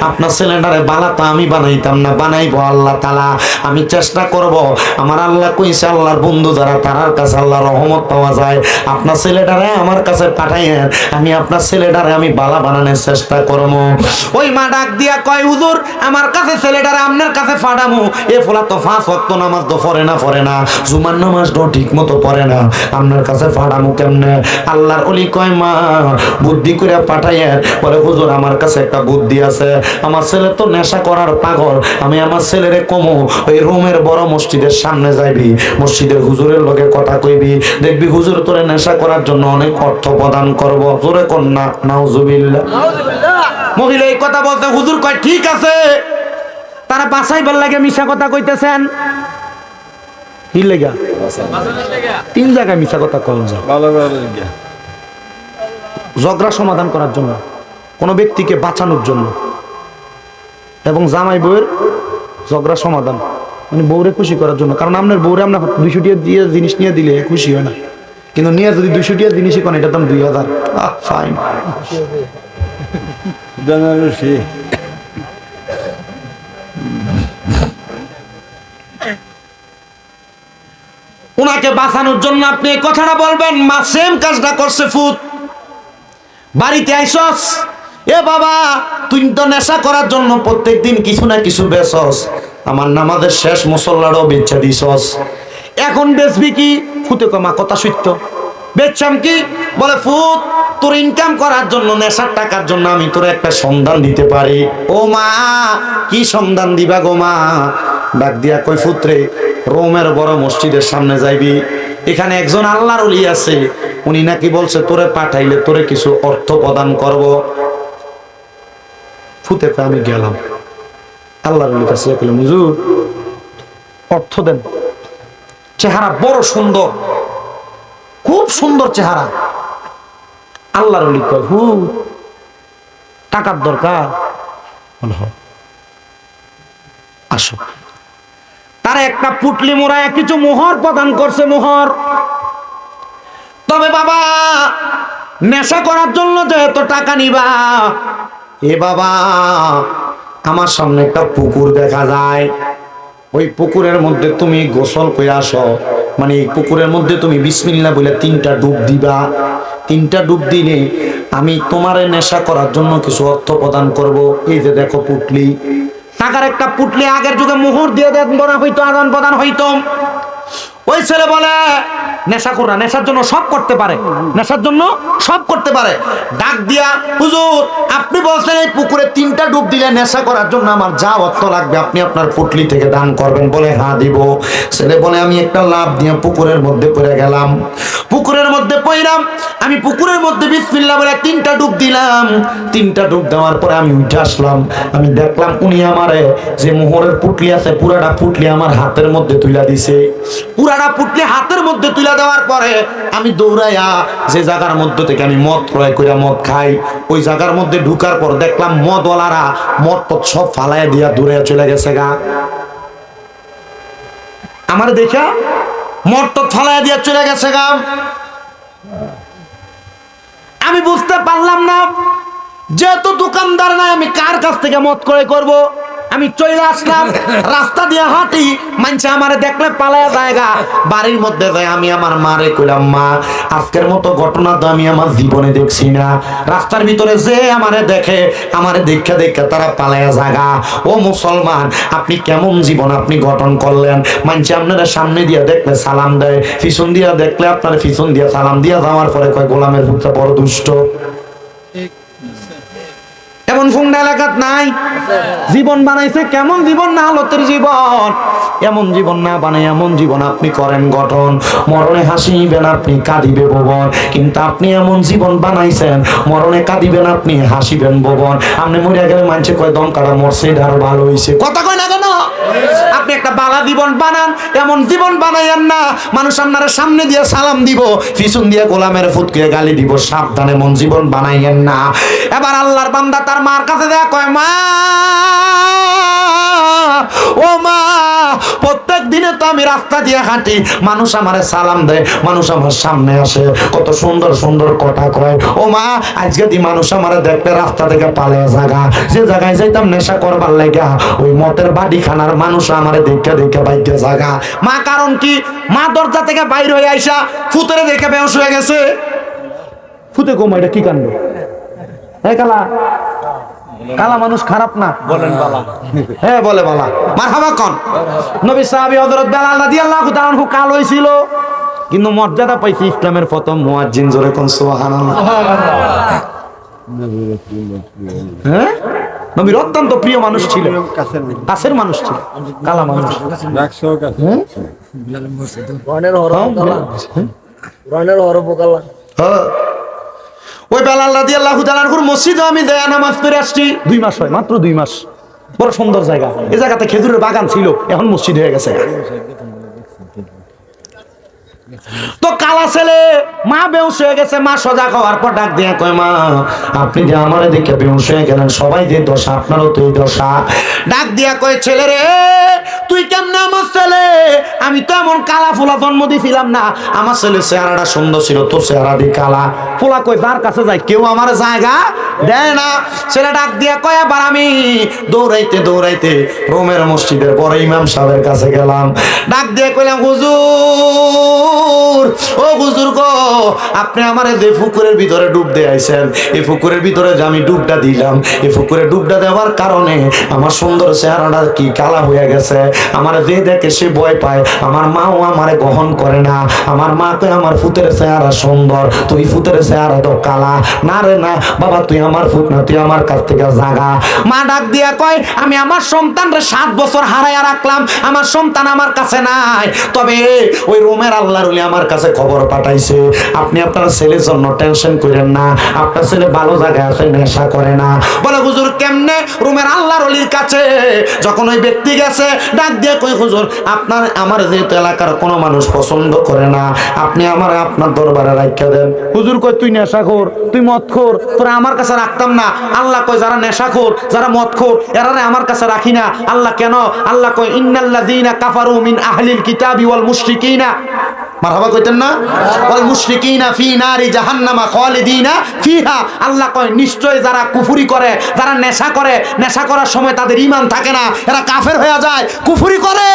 আপনার ছেলেটারে বালা তো আমি বানাইতাম না, বানাইবো আল্লাহ তাআলা। আমি চেষ্টা করব, আমার আল্লাহ কইছে আল্লাহর বন্ধু যারা তারার কাছে আল্লাহর রহমত পাওয়া যায়। আপনার ছেলেটারে আমার কাছে পাঠাইয়েন, আমি আপনার ছেলেটারে আমি বালা বানানোর চেষ্টা করবো। ওই মা ডাক দিয়া কয় হুজুর আমার কাছে ছেলেটারে আপনার কাছে পাঠামু, এ ফলা তো 5 ওয়াক্ত নামাজ তো পড়ে না, জুমার নামাজটাও ঠিক মতো পড়ে না, আপনার কাছে পাঠামু কেমনে? আল্লাহর ওলি কয় মা বুদ্ধি করে পাঠাইয়েন। বলে হুজুর আমার কাছে একটা বুদ্ধি আছে, আমার ছেলে তো নেশা করার পাগল, আমি আমার ছেলেরে কমু ওই রোমের বড় মসজিদের সামনে যাইবি, মসজিদের হুজুরের লগে কথা কইবি, দেখবি হুজুর তোরে নেশা করার জন্য অনেক অর্থ প্রদান করবো। জোরে কর না নাউজুবিল্লাহ। মহিলা এই কথা বলতে হুজুর কয় ঠিক আছে, তারা বাঁচাইবার লাগে মিশা কথা কইতেছেন। কি লেগা? 3 জায়গায় মিশা কথা কম যায়, ঝগড়া সমাধান করার জন্য, কোন ব্যক্তিকে বাঁচানোর জন্য, এবং জামাই বউয়ের ঝগড়া সমাধান মানে বউরে খুশি করার জন্য। কারণ আপনার বউরে আপনার 200 টাকা দিয়ে জিনিস নিয়ে দিলে খুশি হয় না, কিন্তু নিয়ে যদি 200 টাকা জিনিসই কোন এটার দাম 2000, ফাইন। উনাকে বাঁচানোর জন্য আপনি এই কথাটা বলবেন। মা সেম কাজটা করছে। ফুট বাড়িতে আইসস, এ বাবা তুই তো নেশা করার জন্য প্রত্যেকদিন কিছু না কিছু বেচস, আমার নামাজের শেষ মুসল্লারও বেচা দিছস, এখন বেচবি কি? ফুটে কমা কথা সত্য, বেচছাম কি? বলে ফুট তোর ইনকাম করার জন্য, নেশার টাকার জন্য আমি তোর একটা সন্ধান দিতে পারি। ও মা কি সন্ধান দিবা গো মা? ডাক দিয়া কই পুত্রে রোমের বড় মসজিদের সামনে যাইবি, এখানে একজন আল্লাহর ওলি আছে, উনি নাকি বলছে তোরে পাঠাইলে তোরে কিছু অর্থ প্রদান করব। ফুতে আমি গেলাম আল্লাহর ওলির কাছে, কইলাম হুজুর অর্থ দেন। চেহারা বড় সুন্দর, খুব সুন্দর চেহারা। আল্লাহর ওলি কয় টাকার দরকার, আসো। তারা একটা পুটলি মোড়ায় কিছু মোহর প্রদান করছে, মোহর। তবে বাবা নেশা করার জন্য যেহেতু টাকা নিবা, এ বাবা আমার সামনে একটা পুকুর দেখা যায়, ওই পুকুরের মধ্যে তুমি গোসল করে আসো, মানে এই পুকুরের মধ্যে তুমি বিসমিল্লাহ বলে 3টা ডুব দিবা। 3টা ডুব দিলে আমি তোমারে নেশা করার জন্য কিছু অর্থ প্রদান করব। এই যে দেখো পুটলি, টাকার একটা পুটলি, আগের যুগে মোহর দিয়ে দেন বলা হইতো, আদান প্রদান হইতো। ওই ছেলে বলে নেশাখোর না, নেশার জন্য সব করতে পারে, নেশার জন্য সব করতে পারে। ডাক দিয়া, হুজুর আপনি বলছেন এই পুকুরে 3টা ডুব দিলে নেশা করার জন্য আমার যা অর্থ লাগবে আপনি আপনার পুটলি থেকে দান করবেন। বলে হ্যাঁ দিব। ছেলে বলে আমি একটা লাফ দিয়ে পুকুরের মধ্যে পড়ে গেলাম। পুকুরের মধ্যে পড়লাম, আমি পুকুরের মধ্যে বিসমিল্লাহ বলে 3টা ডুব দিলাম। 3টা ডুব দেওয়ার পরে আমি উঠে আসলাম। আমি দেখলাম উনি আমারে যে মোহরের পুটলি আছে পুরাটা পুটলি আমার হাতের মধ্যে তুলে দিছে। পুরাটা পুটলি হাতের মধ্যে তুলে দেওয়ার পরে আমি দৌড়াইয়া যে জায়গার মধ্যে থেকে আমি মদ ক্রয় করে মদ খাই, ওই জায়গার মধ্যে ঢুকার পর দেখলাম মদওয়ালারা মদ পদ সব ফালাইয়া দিয়া দূরে চলে গেছে গা। আমার দেখা মদ টদ ফালাইয়া দিয়া চলে গেছে গা। আমি বুঝতে পারলাম না যেহেতু দোকানদার নাই আমি কার কাছ থেকে মদ ক্রয় করব। আমি চলে আসলাম, রাস্তা দিয়ে হাঁটি, মানছে আমারে দেখলে পালায়া জায়গা। বাড়ির মধ্যে যাই আমি আমার মারে কইলাম, মা আজকের মতো ঘটনা তো আমি আমার জীবনে দেখছি না। রাস্তার ভিতরে যে আমারে দেখে, আমারে দেখা দেখা তারা পালায়া জায়গা। ও মুসলমান, আপনি কেমন জীবন আপনি গঠন করলেন? মানছে আপনারা সামনে দিয়ে দেখলে সালাম দেয়, পিছন দিয়া দেখলে আপনার পিছন দিয়া সালাম দিয়া যাওয়ার পরে কয় গোলামের পুত্র বড় দুষ্ট। এমন ফুংডা এলাকাত নাই? জীবন বানাইছে কেমন জীবন, না হালতের জীবন। এমন জীবন না বানাই এমন জীবন আপনি করেন গঠন। মরণে হাসিবেন আপনি, কাঁদিবে ভুবন। কিন্তু আপনি এমন জীবন বানাইছেন, মরণে কাঁদিবেন আপনি, হাসিবেন ভুবন। আপনি মরিয়া গেলে মানুষে কয় দম কাটা মরছে, এটা আরো ভালো হয়েছে। কথা কয় না কেন? আপনি একটা বালা জীবন বানান, এমন জীবন বানাইয়েন না মানুষ আপনার সামনে দিয়ে সালাম দিব, পিছন দিয়ে গোলামের ফুটকে গালি দিব। সাবধানে এমন জীবন বানাইয়েন না। এবার আল্লাহর বান্দা তার মার কাছে দেয়া কয়, মা ও মা, প্রত্যেক দিনে তো আমি রাস্তা দিয়ে হাঁটি, মানুষ আমারে সালাম দেয়, মানুষ আমার সামনে আসে, কত সুন্দর সুন্দর কথা কয়। ও মা, আজকে দি মানুষ আমারে দেখলে রাস্তা থেকে পালিয়ে জায়গা, যে জায়গায় যাইতাম নেশা করবার লাগা ওই মতের বাড়ি খানার মানুষ আমারে দেখে দেখে বাইকে জায়গা। মা কারণ কি? মা দরজা থেকে বাইর হয়ে আইসা ফুতরে দেখে বেহুশ হয়ে গেছে। ফুতে কম, এটা কি কাণ্ড? এই কালা কালা মানুষ খারাপ না, বলেন বালা। হ্যাঁ বলে বালা, মারহাবা কোন। নবী সাহাবী হযরত বেলাল রাদিয়াল্লাহু তাআলা আনহু কালো ছিল, কিন্তু মর্যাদা পাইছে ইসলামের প্রথম মুয়াজ্জিন। জোরে কোন সুবহানাল্লাহ। হ্যাঁ, নবীর অত্যন্ত প্রিয় মানুষ ছিল, কাছের মানুষ ছিল, কালা মানুষ। ওই বেলাল রাদিয়াল্লাহু তাআলা আনহুর মসজিদে আমি দেয়া নামাজ পড়ে আসছি 2 মাস হয়, মাত্র 2 মাস। বড় সুন্দর জায়গা, এই জায়গাতে খেজুরের বাগান ছিল, এখন মসজিদ হয়ে গেছে। তো কালা ছেলে, মা বেহুশ হয়ে গেছে। মা সজাগ হওয়ার পর ডাক দিয়ে কয়, মা আপনি যে আমারে দেখে বেহুশ হয়ে গেলেন, সবাই যে দশা আপনারও তো এই দশা। ডাক দিয়া কয়, ছেলে রে তুই কেমনে আমার ছেলে? আমি তো এমন কালা ফোলা জন্ম দিছিলাম না, আমার ছেলে চেহারাটা সুন্দর ছিল, তোর চেহারা দিয়ে কালা। ফোলা কই যার কাছে যায় কেউ আমার জায়গা দেয় না। ছেলে ডাক দিয়া কয়, এবার আমি দৌড়াইতে দৌড়াইতে রোমের মসজিদের পরে ইমাম সাহেবের কাছে গেলাম। ডাক দিয়ে কইলাম, হুজুর ও হুজুর গো, আপনি আমার যে পুকুরের ভিতরে ডুব দিয়ে আইছেন, এই পুকুরের ভিতরে যে আমি ডুবটা দিলাম, এই পুকুরে ডুবটা দেওয়ার কারণে আমার সুন্দর চেহারাটা কি কালা হয়ে গেছে। আমার যে দেখে সে ভয় পায়, আমার মাও আমারে গ্রহণ করে না। আমার মা কয় আমার ফুতের চেহারা সুন্দর, তুই ফুতের চেহারা তো কালা। না রে না বাবা, তুই আমার ফুত না, তুই আমার কাছ থেকে জাগা। মা ডাক দিয়া কয়, আমি আমার সন্তানরে 7 বছর হারাইয়া রাখলাম, আমার সন্তান আমার কাছে নাই। তবে ওই রোমের আল্লাহর ওলি আমার কাছে খবর পাঠাইছে, আপনি আপনার ছেলের জন্য টেনশন করেন না, আপনার ছেলে ভালো জায়গায় আছে, নেশা করে না। বলে হুজুর কেমনে? রোমের আল্লাহর ওলির কাছে যখন ওই ব্যক্তি গেছে, ডাক দিয়ে কই, হুজুর আপনার আমার যেহেতু এলাকার কোনো মানুষ পছন্দ করে না, আপনি আমার আপনার দরবারে রাখিয়া দেন। হুজুর কই, তুই নেশাখোর, তুই মদখোর, তোরা আমার কাছে রাখতাম না। আল্লাহ কয়, যারা নেশাখোর, যারা মদখোর, এরারে আমার কাছে রাখি না। আল্লাহ কেন? আল্লাহ কয়, ইন্নাল্লাযীনা কাফারু মিন আহলিল কিতাবি ওয়াল মুশরিকিনা, মারহাবা কইতেন না, ওয়াল মুশরিকিনা ফি নারি জাহান্নামা খালিদিনা ফিহা। আল্লাহ কয়, নিশ্চয় যারা কুফরি করে, যারা নেশা করে, নেশা করার সময় তাদের ঈমান থাকে না, এরা কাফের হয়ে যায়, কুফরি করে।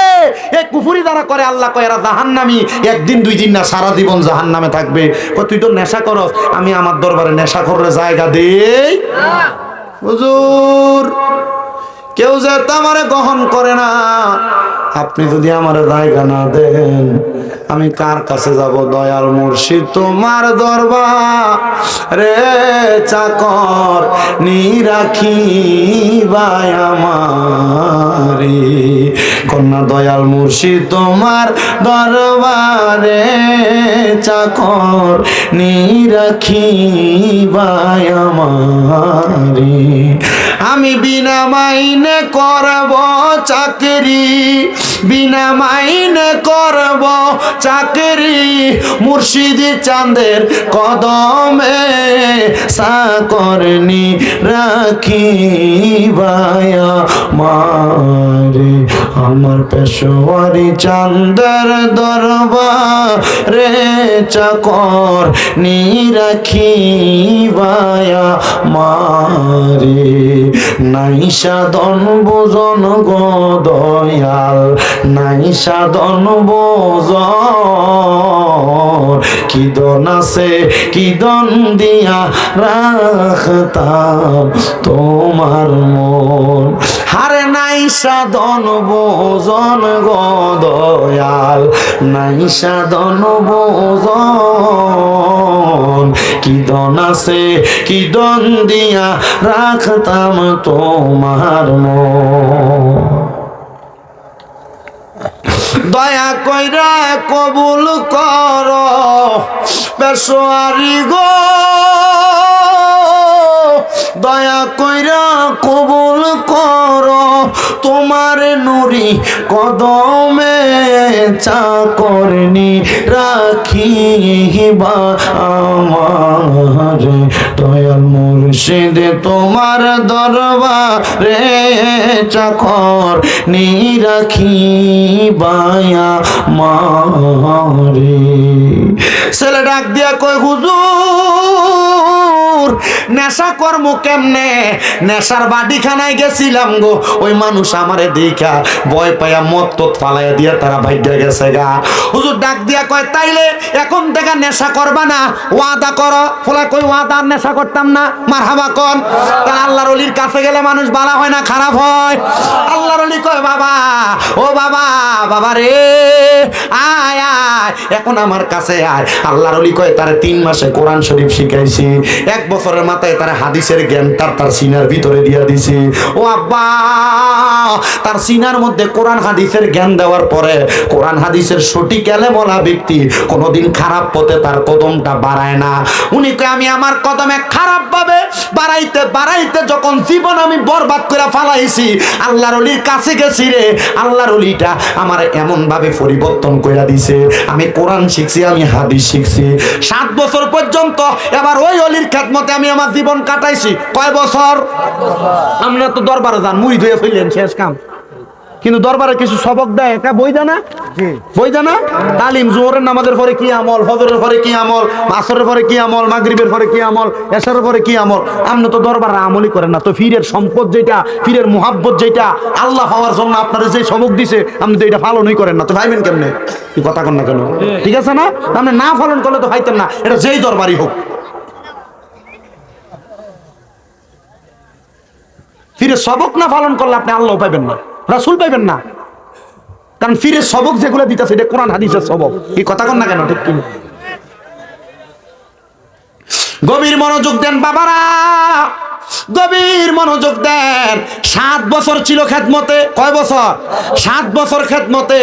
এই কুফরি যারা করে, আল্লাহ কয় এরা জাহান্নামী, একদিন 2 দিন না, সারা জীবন জাহান্নামে থাকবে। কয় তুই তো নেশা করস, আমি আমার দরবারে নেশাখোরের জায়গা দেই? হুজুর কেউ যে আমারে গ্রহণ করে না, আপনি যদি আমার জায়গা না দেন আমি কার কাছে যাব দয়াল মুর্শিদ তোমার দরবারে চাকর নিরাখিবাই আমারে কন্যা দয়াল মুর্শিদ তোমার দরবারে চাকর নিরাখিবাই আমারে আমি বিনা মাইনে করব চাকরি বিনা মাইনে করব চাকরি মুর্শিদি চাঁদের কদমে চাকরনি রাখিবাই আমারে আমার পেশোয়ারি চাঁদের দরবারে চাকর নিরাখিবাই আমারে নাই সাধন বোজন গো দয়াল নাই সাধন বোজন কি দন আছে কি দন দিয়া রাখতাম তোমার মন হারে নাই সাধন বোজন গো দয়াল নাই সাধন বোজন কি দন আছে কি দন দিয়া রাখতাম তোমার মন দয়া কইরা কবুল কর পেশোয়ারি গো দয়া কইরা কবুল কর তোমার নুরি কদমে চাকরনি রাখিবা আমার দয়াল মুর্শিদ তোমার দরবারে চাকর নিরাখিবাই আমারে ছেলে ডাক দিয়া কয় হুজুর নেশা কর্ম কেমনে নেশার বাড়িখানায় গেছিলাম গো ওই মানুষ আমারে দেখা ভয় পাইয়া মত তত ফালাইয়া দিয়া তারা ভাইগা গেছে গা হুজুর ডাক দিয়া কয় তাইলে এখন থেকে নেশা করবা না ওয়াদা করো ফলা কই ওয়াদা নেশা করতাম না মারহাবা কোন তাহলে আল্লাহর ওলির কাছে গেলে মানুষ ভালো হয় না খারাপ হয় আল্লাহর ওলি কয় বাবা ও বাবা বাবা রে আয় আয় এখন আমার কাছে আয় আল্লাহর ওলি কয় তারে 3 মাসে কোরআন শরীফ শিখাইছি 1 বছরের মাথায় তার হাদিসের জ্ঞান তার সিনার ভিতরে দিয়া দিছি ও আব্বা তার সিনার মধ্যে কোরআন হাদিসের জ্ঞান দেওয়ার পরে কোরআন হাদিসের সঠিক এলে বলা ব্যক্তি কোনোদিন খারাপ পথে তার কদমটা বাড়ায় না উনি কয় আমি আমার কদমে খারাপ ভাবে বাড়াইতে বাড়াইতে যখন জীবন আমি বরবাদ করে ফালাইছি আল্লাহর ওলির কাছে গেছি রে আল্লাহর ওলিটা আমার এমন ভাবে পরিবর্তন কইরা দিছে আমি কোরআন শিখছি আমি হাদিস শিখছি 7 বছর পর্যন্ত এবার ওই ওলির খেদমতে আমি আমার জীবন কাটাইছি কয় বছর আমরা তো দরবারে যান মুই ধুয়ে ফেললেন শেষ কাম কিন্তু দরবারে কিছু সবক দেয় এটা বই জানা বই জানা তালিম জোহরের নামাজের পরে কি আমল ফজরের পরে কি আমল আসরের পরে কি আমল মাগরিবের পরে কি আমল এশারের পরে কি আমল আপনি তো দরবারে আমলই করেন না তো ফিরের সম্পদ যেটা ফিরের মুহাব্বত যেটা আল্লাহ পাওয়ার জন্য আপনারা যে সবক দিছে আপনি তো এটা পালনই করেন না তো ভাইবেন কেমনে কি কথা কন না কেন ঠিক আছে না আপনি না পালন করলে তো ভাইতেন না এটা যেই দরবারই হোক ফিরে সবক না পালন করলে আপনি আল্লাহ পাইবেন না রাসূল পাইবেন না কারণ ফিরে সবক যেগুলো দিতেছে এটা কোরআন হাদিসের সবক এই কথা কন না কেন ঠিক কি গভীর মনোযোগ দেন বাবারা গভীর মনোযোগ দেন 7 বছর ছিল খেদমতে কয় বছর 7 বছর খেদমতে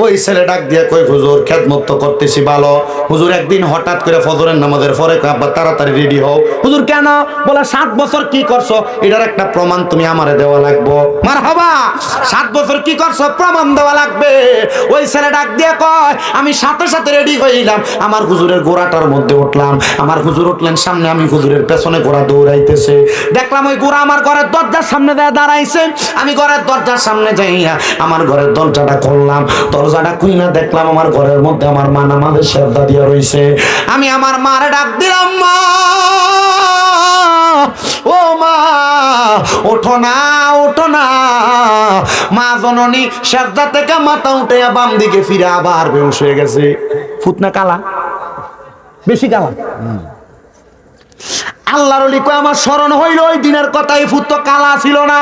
ওই ছেলে ডাক দিয়ে কই হুজুর খেদমত তো করতেছি ভালো হুজুর একদিন হঠাৎ করে ফজরের নামাজের পরে আব্বা তাড়াতাড়ি রেডি হও হুজুর কেন বলে 7 বছর কি করছো এটার একটা প্রমাণ তুমি আমারে দেওয়া লাগবে মারহাবা 7 বছর কি করছো প্রমাণ দেওয়া লাগবে ওই ছেলে ডাক দিয়ে কয় আমি সাথে সাথে রেডি হইলাম আমার হুজুরের ঘোড়াটার মধ্যে উঠলাম আমার হুজুর উঠলেন সামনে আমি হুজুরের পেছনে ঘোড়া দৌড়াইতেছে দেখলাম ওই ঘোড়া আমার ঘরের দরজার সামনে দাঁড়াইছে আমি ঘরের দরজার সামনে যাইয়া আমার ঘরের দরজাটা খুললাম দরজাটা খুইলা দেখলাম আমার ঘরের মধ্যে আমার মা নামাজের সেজদা দিয়া রইছে আমি আমার মারে ডাক দিলাম মা ও মা ওঠো না মা জননী সেজদা থেকে মাথা উঠে বাম দিকে ফিরে আবার বেহুশ হয়ে গেছে ফুতনা কালা বেশি কালা আল্লাহর ওলি কয় আমার স্মরণ হইল ওই দিনের কথা এই ফুত তো কালা ছিল না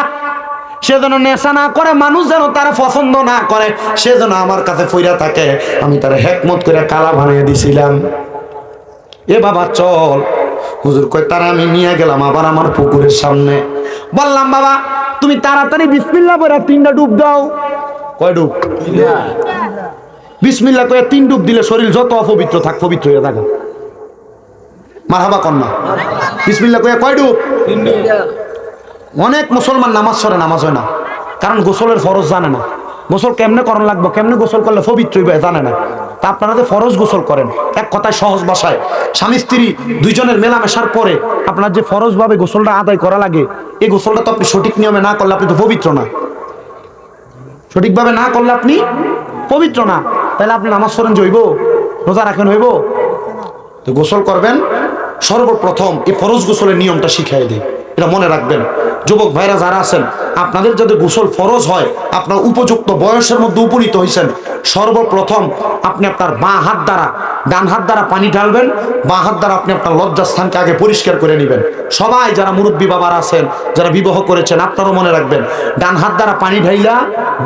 সে যেন নেশা না করে, মানুষ যেন তারা পছন্দ না করে, সে যেন আমার কাছে ফইরা থাকে, আমি তার হেকমত করে কালা বানিয়ে দিছিলাম। এ বাবা চল। হুজুর কয় তারা আমি নিয়ে গেলাম আবার আমার পুকুরের সামনে। বললাম বাবা তুমি তাড়াতাড়ি বিসমিল্লাহ বলে 3টা ডুব দাও। কয় ডুব? বিসমিল্লাহ কয়ে 3 ডুব দিলে শরীর যত অপবিত্র থাক পবিত্র হয়ে থাকে। মারহাবা কন্যা। বিসমিল্লাহ কয়ে কয় ডুব? 3 ডুব। অনেক মুসলমান নামাজ পড়ে, নামাজ হয় না, কারণ গোসলের ফরজ জানে না। গোসল কেমনে করণ লাগবে, কেমনে গোসল করলে পবিত্র হইবে জানে না। তা আপনারা যে ফরজ গোসল করেন, এক কথায় সহজ ভাষায় স্বামী স্ত্রী দুইজনের মেলামেশার পরে আপনার যে ফরজ ভাবে গোসলটা আদায় করা লাগে, এই গোসলটা তো আপনি সঠিক নিয়মে না করলে আপনি তো পবিত্র না। সঠিকভাবে না করলে আপনি পবিত্র না। তাহলে আপনি নামাজ পড়েন যে হইব, রোজা রাখেন হইব? তো গোসল করবেন সর্বপ্রথম এই ফরজ গোসলের নিয়মটা শিখাই দেয়, এটা মনে রাখবেন। যুবক ভাইরা যারা আছেন, আপনাদের যাদের গোসল ফরজ হয়, আপনার উপযুক্ত বয়সের মধ্যে উপনীত হয়েছেন, সর্বপ্রথম আপনি আপনার বাঁ হাত দ্বারা, ডান হাত দ্বারা পানি ঢালবেন, বাঁ হাত দ্বারা আপনি আপনার লজ্জাস্থানকে আগে পরিষ্কার করে নেবেন। সবাই যারা মুরব্বী বাবারা আছেন, যারা বিবাহ করেছেন, আপনারাও মনে রাখবেন, ডান হাত দ্বারা পানি ঢাইলা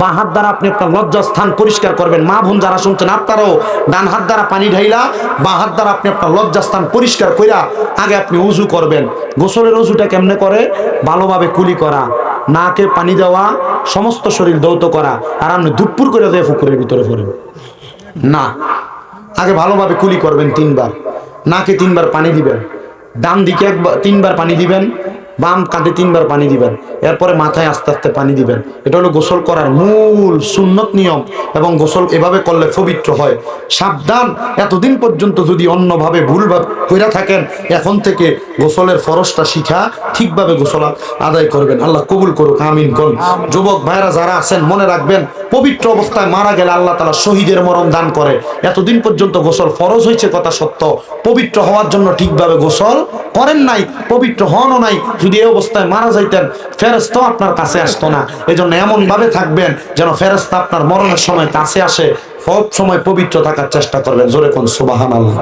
বাঁ হাত দ্বারা আপনি আপনার লজ্জাস্থান পরিষ্কার করবেন। মা বোন যারা শুনছেন, আপনারাও ডান হাত দ্বারা পানি ঢাইলা বাঁ হাত দ্বারা আপনি আপনার লজ্জাস্থান পরিষ্কার কইরা আগে আপনি উজু করবেন। গোসলের উজুটা কেমনে করে? ভালোভাবে কুলি করা, নাকে পানি দেওয়া, সমস্ত শরীর দৌত করা, আর আপনি দুপুর করে দেয় পুকুরের ভিতরে পড়েন না। আগে ভালোভাবে কুলি করবেন 3 বার, নাকে 3 বার পানি দিবেন, ডান দিকে 3 বার পানি দিবেন, বাম কাঁধে 3 বার পানি দিবেন, এরপরে মাথায় আস্তে আস্তে পানি দিবেন। এটা হলো গোসল করার মূল সুন্নত নিয়ম, এবং গোসল এভাবে করলে পবিত্র হয়। সাবধান, এতদিন পর্যন্ত যদি অন্যভাবে ভুলভাবে কইরা থাকেন, এখন থেকে গোসলের ফরজটা শিখা ঠিকভাবে গোসল আদায় করবেন। আল্লাহ কবুল করুক, আমিন করুন। যুবক ভাইরা যারা আছেন, মনে রাখবেন, পবিত্র অবস্থায় মারা গেলে আল্লাহ তাআলা শহীদের মরণ দান করে। এতদিন পর্যন্ত গোসল ফরজ হয়েছে কথা সত্য, পবিত্র হওয়ার জন্য ঠিকভাবে গোসল করেন নাই, পবিত্র হনও নাই, যদি এই অবস্থায় মারা যাইতেন ফেরেশতা আপনার কাছে আসতো না। এজন্য এমন ভাবে থাকবেন যেন ফেরেশতা আপনার মরণের সময় কাছে আসে। সব সময় পবিত্র থাকার চেষ্টা করবেন। জোরে কোন সুবহানাল্লাহ।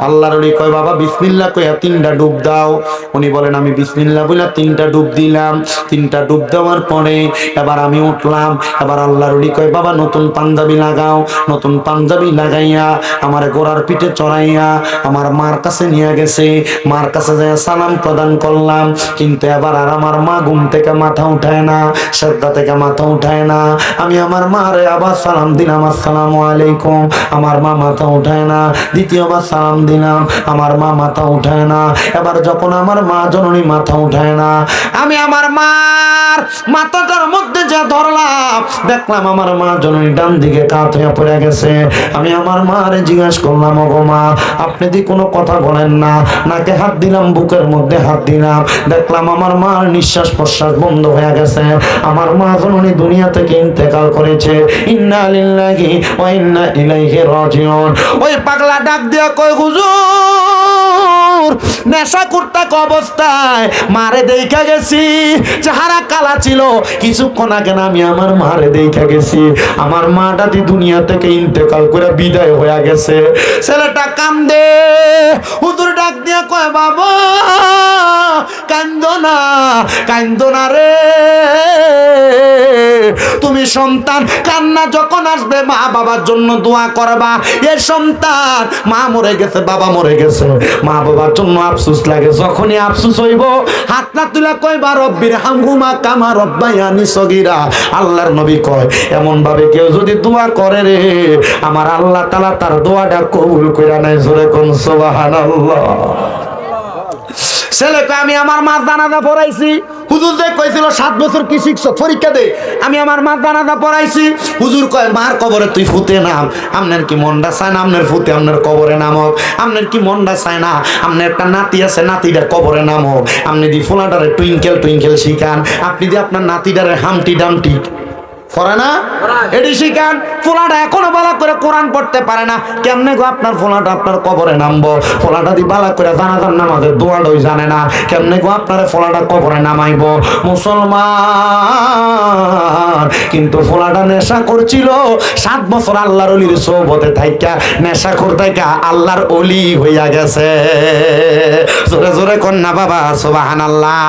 আল্লাহর ওলি কয় বাবা বিসমিল্লাহ কইয়া 3টা ডুব দাও। উনি বলেন আমি বিসমিল্লাহ বইলা 3টা ডুব দিলাম। 3টা ডুব দেওয়ার পরে এবার আমি উঠলাম। এবার আল্লাহর ওলি কয় বাবা নতুন পাঞ্জাবি লাগাও। নতুন পাঞ্জাবি লাগাইয়া আমার গোড়ার পিঠে চড়াইয়া আমার মার কাছে নিয়ে গেছে। মার কাছে যায় সালাম প্রদান করলাম, কিন্তু এবার আর আমার মা ঘুম থেকে মাথা উঠায় না, শ্রদ্ধা থেকে মাথা উঠায় না। আমি আমার মারে আবার সালাম দিলাম, আসসালামু আলাইকুম। আমার মা মাথা উঠায় না। দ্বিতীয়বার সালাম দিলাম, আমার মা মাথা উঠায় না। এবার যখন আমার মা জননী মাথা উঠায় না, আমি আমার মার মাথাটার মধ্যে যা ধরলাম, দেখলাম আমার মা জননী ডান দিকে কাত হয়ে পড়ে গেছে। আমি আমার মারে জিজ্ঞাসা করলাম, ওগো মা আপনি দি কোনো কথা বলেন না? নাকে হাত দিলাম, বুকের মধ্যে হাত দিলাম, দেখলাম আমার মার নিঃশ্বাস প্রশ্বাস বন্ধ হয়ে গেছে। আমার মা জননী দুনিয়া থেকে ইন্তেকাল করেছে। ইন্না লিল্লাহি ওয়া ইন্না ইলাইহি রাজিউন। ওই পাগলা ডাক দিয়া কয়, হুজুর নেশা করতে অবস্থায় মারে দেখা গেছি, চেহারা কালা ছিল, কিছুক্ষণ আগে আমি আমার মারে দেখা গেছি। আমার মাটা দি দুনিয়া থেকে ইন্তেকাল করে বিদায় হয়ে গেছে। ছেলেটা কান্দে। হুজুর ডাক দিয়া কয়, বাবা কান্দো না, কান্দো না রে। তুমি সন্তান কান্না যখন আসবে মা বাবার জন্য দোয়া করবা। এ সন্তান মা মরে গেছে, বাবা মরে গেছে, মা বাবার জন্য আফসোস লাগে। যখনই আফসোস হইব হাতটা তুলে কইবা রব্বির হামহুমা কামা রব্বায়ানি সগীরা। আল্লাহর নবী কয় এমন ভাবে কেউ যদি দোয়া করে রে, আমার আল্লাহ তাআলা তার দোয়াটা কবুল কইরা নেয়। জোরে কোন সুবহানাল্লাহ। ছেলেকে আমি আমার মা জানাজা পড়াইছি। হুজুর যে কইছিল 7 বছর কি শিখছ পরীক্ষা দে, আমি আমার মা জানাজা পড়াইছি। হুজুর কয় মার কবরে তুই ফুতে নাম। আপনার কি মনটা চায় না আপনার ফুতে আপনার কবরে নামক? আপনার কি মনটা চায় না আপনার একটা নাতি আছে, নাতিটার কবরে নামক? আপনি দি ফোলাটারে টুইঙ্কেল টুইঙ্কেল শিখান, আপনি দি আপনার নাতিটারে হামটি ডামটি করে না? এটি শিখান। ফোলাটা এখনো বালা করে কোরআন পড়তে পারে না, কেমনে গো আপনার ফোলাটা আপনার কবরে নামবো? ফোলাটা দি বালা করে জানাজার নামাজের দোয়াটাই জানে না, কেমনে গো আপনার ফোলাটা কবরে নামাইব? মুসলমান কিন্তু ফোলাটা নেশা করছিল 7 বছর আল্লাহর ওলির সোহবতে থাইকা, নেশা করতাইকা আল্লাহর ওলি হইয়া গেছে। জোরে জোরে কন্যা বাবা সুবহানাল্লাহ।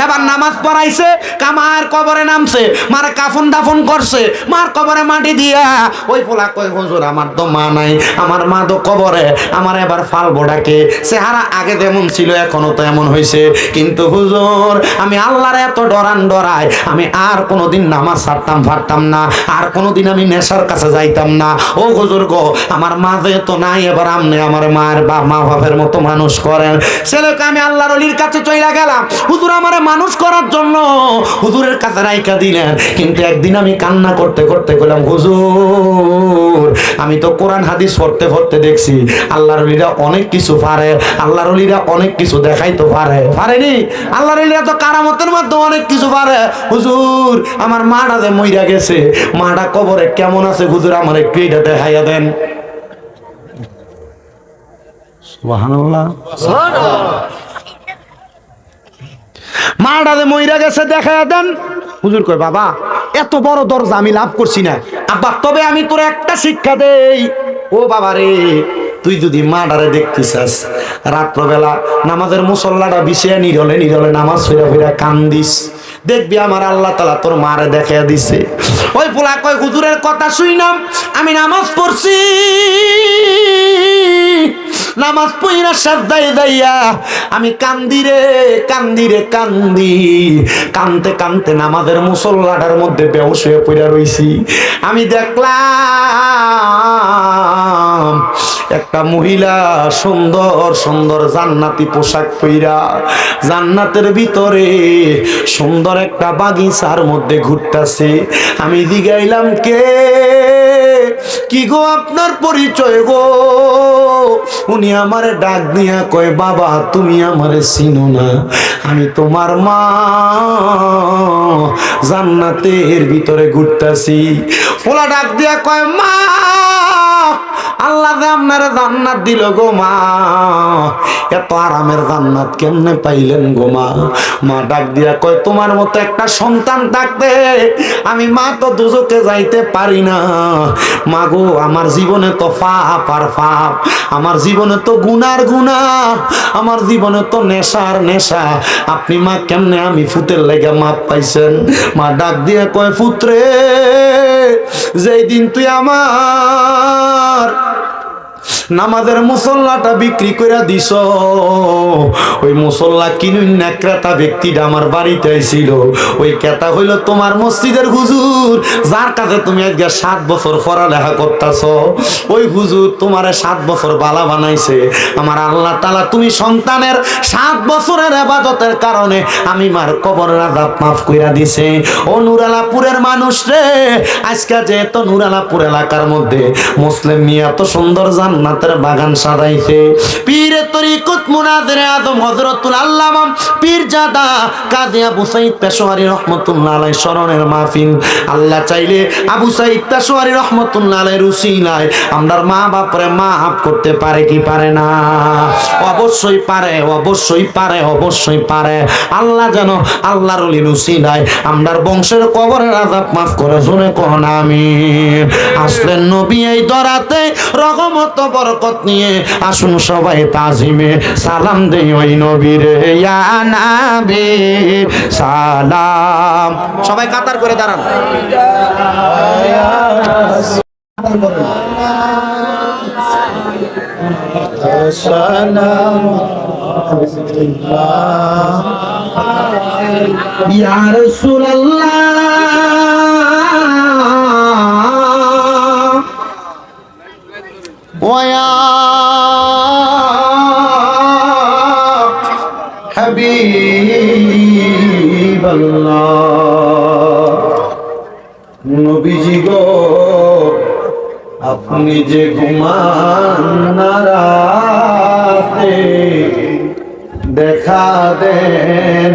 এবার নামাজ পড়াইছে, কামার কবরে নামছে, মার কাফন দাফন করছে, মার কবরে মাটি দিয়া। ওই ফোলা কই হুজুর আমার তো মা নাই, আমার মা তো কবরে, আমার এবার ফালবো ডাকে। চেহারা আগে যেমন ছিল এখনো তো এমন হয়েছে, কিন্তু হুজুর আমি আল্লাহর এত ডরাই, আমি আর কোনোদিন নামাজ ছাড়তাম পারতাম না, আর কোনোদিন আমি নেশার কাছে যাইতাম না। ও হুজুর গো, আমার মা তো নাই, এবার আপনি আমার মায়ের মা বাপের মতো মানুষ করেন। ছেলেকে আমি আল্লাহর ওলির কাছে চইলা গেলাম, হুজুর আমারে মানুষ করার জন্য হুজুরের কাছে রাইখা দিলেন। কিন্তু একদিন আমি কান্না করতে করতে বললাম, হুজুর আমি তো কোরআন হাদিস পড়তে পড়তে দেখছি আল্লাহর ওলিরা অনেক কিছু পারে, আল্লাহর ওলিরা অনেক কিছু দেখাইতে পারেনি? আল্লাহর ওলিরা তো কারামতের মাধ্যমে অনেক কিছু পারে। হুজুর আমার মাটা যে মইরা গেছে, মাটা কবরে কেমন আছে হুজুর আমার একটু এটা দেখাইয়া দেন। সুবহানাল্লাহ। মাটা যে মইরা গেছে দেখাইয়া দেন। হুজুর কয় বাবা এত বড় দরজা আমি লাভ করছি না আব্বা, তবে আমি তোর একটা শিক্ষা দেই। ও বাবা রে, তুই যদি মাডারে দেখতে চাস, রাত্রবেলা নামাজের মুসল্লাটা বিছিয়ে নিরলে নিরলে নামাজ ফিরা ফিরা কান্দিস, দেখবি আমার আল্লাহ তাআলা তোর মারে দেখাইয়া দিছে। ওই পোলা কয় হুজুরের কথা শুইনাম, আমি নামাজ পড়ছি, নামাজ পইরা সাজদায় যাইয়া আমি কান্দি কানতে কানতে নামাজের মুসল্লাটার মধ্যে বেহুশ হয়ে পড়ে রইছি। আমি দেখলাম একটা মহিলা সুন্দর সুন্দর জান্নাতি পোশাক পইরা জান্নাতের ভিতরে সুন্দর একটা বাগিচার মধ্যে ঘুরতাছে। আমি জিগাইলাম, কে কি গো আপনার পরিচয় গো? উনি আমারে ডাক দিয়া কয়, বাবা তুমি আমারে চিনো না, আমি তোমার মা, জান্নাতের ভিতরে ঘুরতাছি। পোলা ডাক দিয়া কয়, মা আল্লাহ আপনার জান্নাত দিল গো মা, এত আরামের জান্নাত কেমনে পাইলেন গো মা? মা ডাক দিয়া কয়, তোমার মতো একটা সন্তান থাকতে আমি মা তো দুজকে যাইতে পারি না। মা গো আমার জীবনে তো পাপ আর পাপ, আমার জীবনে তো গুনার গুনাহ, আমার জীবনে তো নেশার নেশা। আপনি মা কেমনে আমি ফুতের লেগে মাপ পাইছেন? মা ডাক দিয়া কয়, পুত্রে যেই দিন তুই আমার নামাজের মুসল্লাটা বিক্রি করে দিস, ওই মুসল্লা কিনুন না ক্রেতা ব্যক্তিটা আমার বাড়িতে আইছিল। ওই ক্রেতা হইল তোমার মসজিদের হুজুর, যার কাছে তুমি আজকে 7 বছর পড়ালেখা করতেছ। ওই হুজুর তোমারে 7 বছর বালা বানাইছে। আমার আল্লাহ তাআলা তুমি সন্তানের 7 বছরের ইবাদতের কারণে আমি মার কবরের আযাব মাফ কইরা দিছে। ও নুরালাপুরের মানুষ রে, আজকে যেহেতু নুরালাপুর এলাকার মধ্যে মুসলিম মিয়া তো সুন্দর জান্নাতের বাগান সাজাইছে, পীর তরিকত মুনাজিরে আজম হযরতুল আল্লামা পীরজাদা কাজী আবু সাঈদ পেশোয়ারী রাহমাতুল্লাহ আলাইহি স্মরণের মাহফিল। আল্লাহ চাইলে আবু সাঈদ পেশোয়ারী রাহমাতুল্লাহ আলাইহির উসিলায় আমরার মা বাপরে মাফ করতে পারে কি পারে না? অবশ্যই পারে, অবশ্যই পারে, অবশ্যই পারে। আল্লাহ যেন আল্লাহর ওলির উসিলায় আমরার বংশের কবরের আযাব মাফ করে, শুনে কোন আমিন। আসলেন নবী এই দরাতে রহমত বরকত নিয়ে, আসুন সবাই তাজিমে সালাম দেই ওই নবীরে, ইয়া নবী সালাম। সবাই কাতার করে দাঁড়ান। ইয়া রাসূলুল্লাহ ওয়া হাবিবাল্লাহ, নবীজি গো আপনি যে ঘুমান না রাতে দেখা দেন,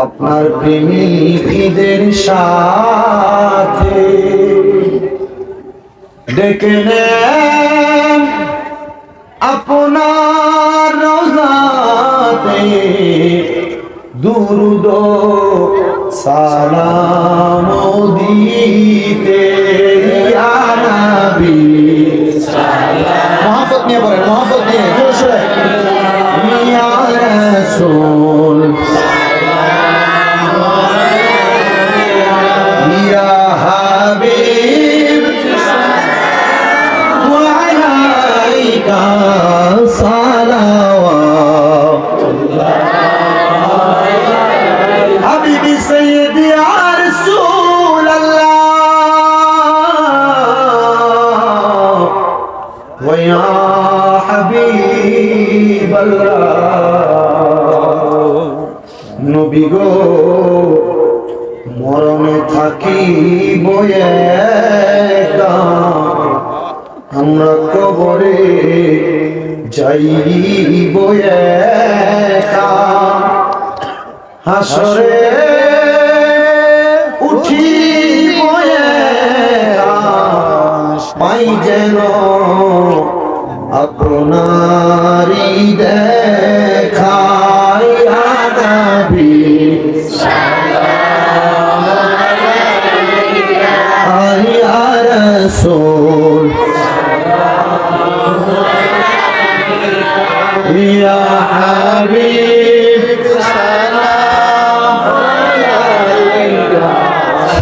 আপনার প্রেমিকদের সাথে ডেকে নেন আপনার রোজাতে, দুরুদ সালাম দিতে ইয়া নবী সালাম। মহব্বত নিয়ে বলেন, মহব্বত নিয়ে ইয়া রাসূল ইয়া হাবিব ওয়া আলাইকা সালাওয়াতুল্লাহ হাবিবি সাইয়্যিদি ইয়া রাসূলাল্লাহ ওয়া ইয়া হাবিবাল্লাহ। নবী গো মরণে থাকিব একা, আমরা কবরে যাইব একা, হাসরে উঠিব একা, পাই যেন আপনারি দেখা ইয়া নবী ইয়া রাসূল ইয়া হাবিব সালাম আলাইকা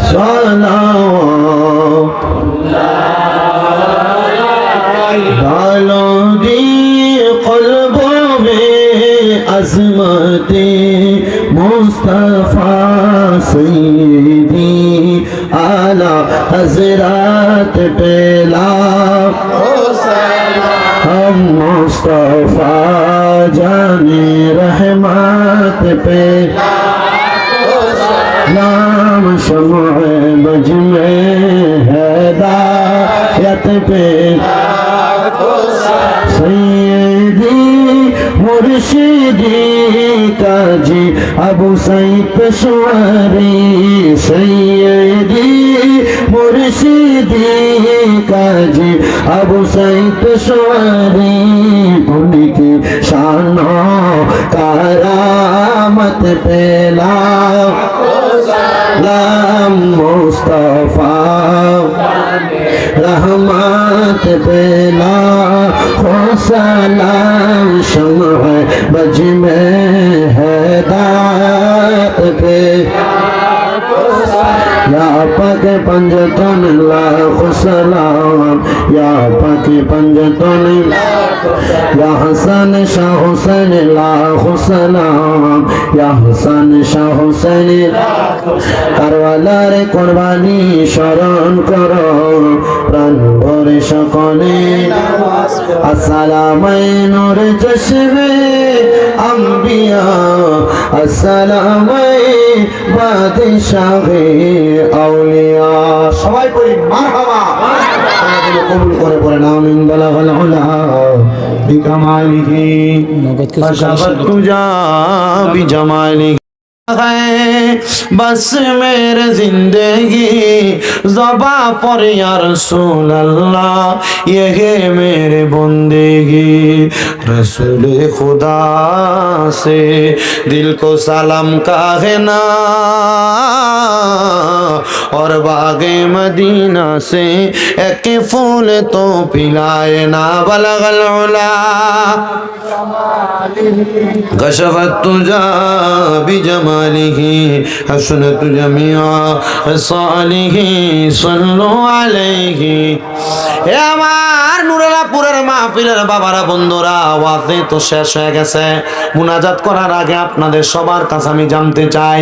সালাওয়াতুল্লাহ ডালো দি কলবো মে আজমতে মুস্তাফা সৈয়দি आला हजरत पेला हम मुस्तफा जाने रहमत पे नाम शम्अ बज में हिदायत पे सैयदी मुर्शिदी काजी अबू सईद पेशवारी सैयदी मुर्शिदी काजी अबू सईद पेशवारी उनकी शानो करामत पे लाम मुस्तफा रहमत पे लाखो सलाम शम्अ बज में हिदायत पे या पाक पंजतन लाखो सलाम या पाक पंजतन या हसन शाह हुसैन लाखो सलाम या हसन शाह हुसैन करवालार कुर्बानी शरण करो प्राण भरे सकले अस्सलाम नूर चश्मे अंबिया अस्सलाम बादशाहे আউলিয়া। সবাই পড়ি মারহাবা, কবুল করে পড়েন আমিন। বালাগাল উলা বিকামালিহি ফাশাবাত তুজা বিজামালিহি बस मेरे जिंदगी ज़बा पर या रसूल अल्लाह ये है मेरे बंदेगी। रसूल खुदा से दिल को सलाम कहना और बागे मदीना से एक फूल तो पिलाए ना। बलगल उला कशफत तुजा बिजमालिही हसनत जमिया सालिही सल्लु अलैहि। হে আমার নুরালাপুরের মাহফিলের বাবারা বন্ধুরা, ওয়াজে তো শেষ হয়ে গেছে। মুনাজাত করার আগে আপনাদের সবার কাছে আমি জানতে চাই,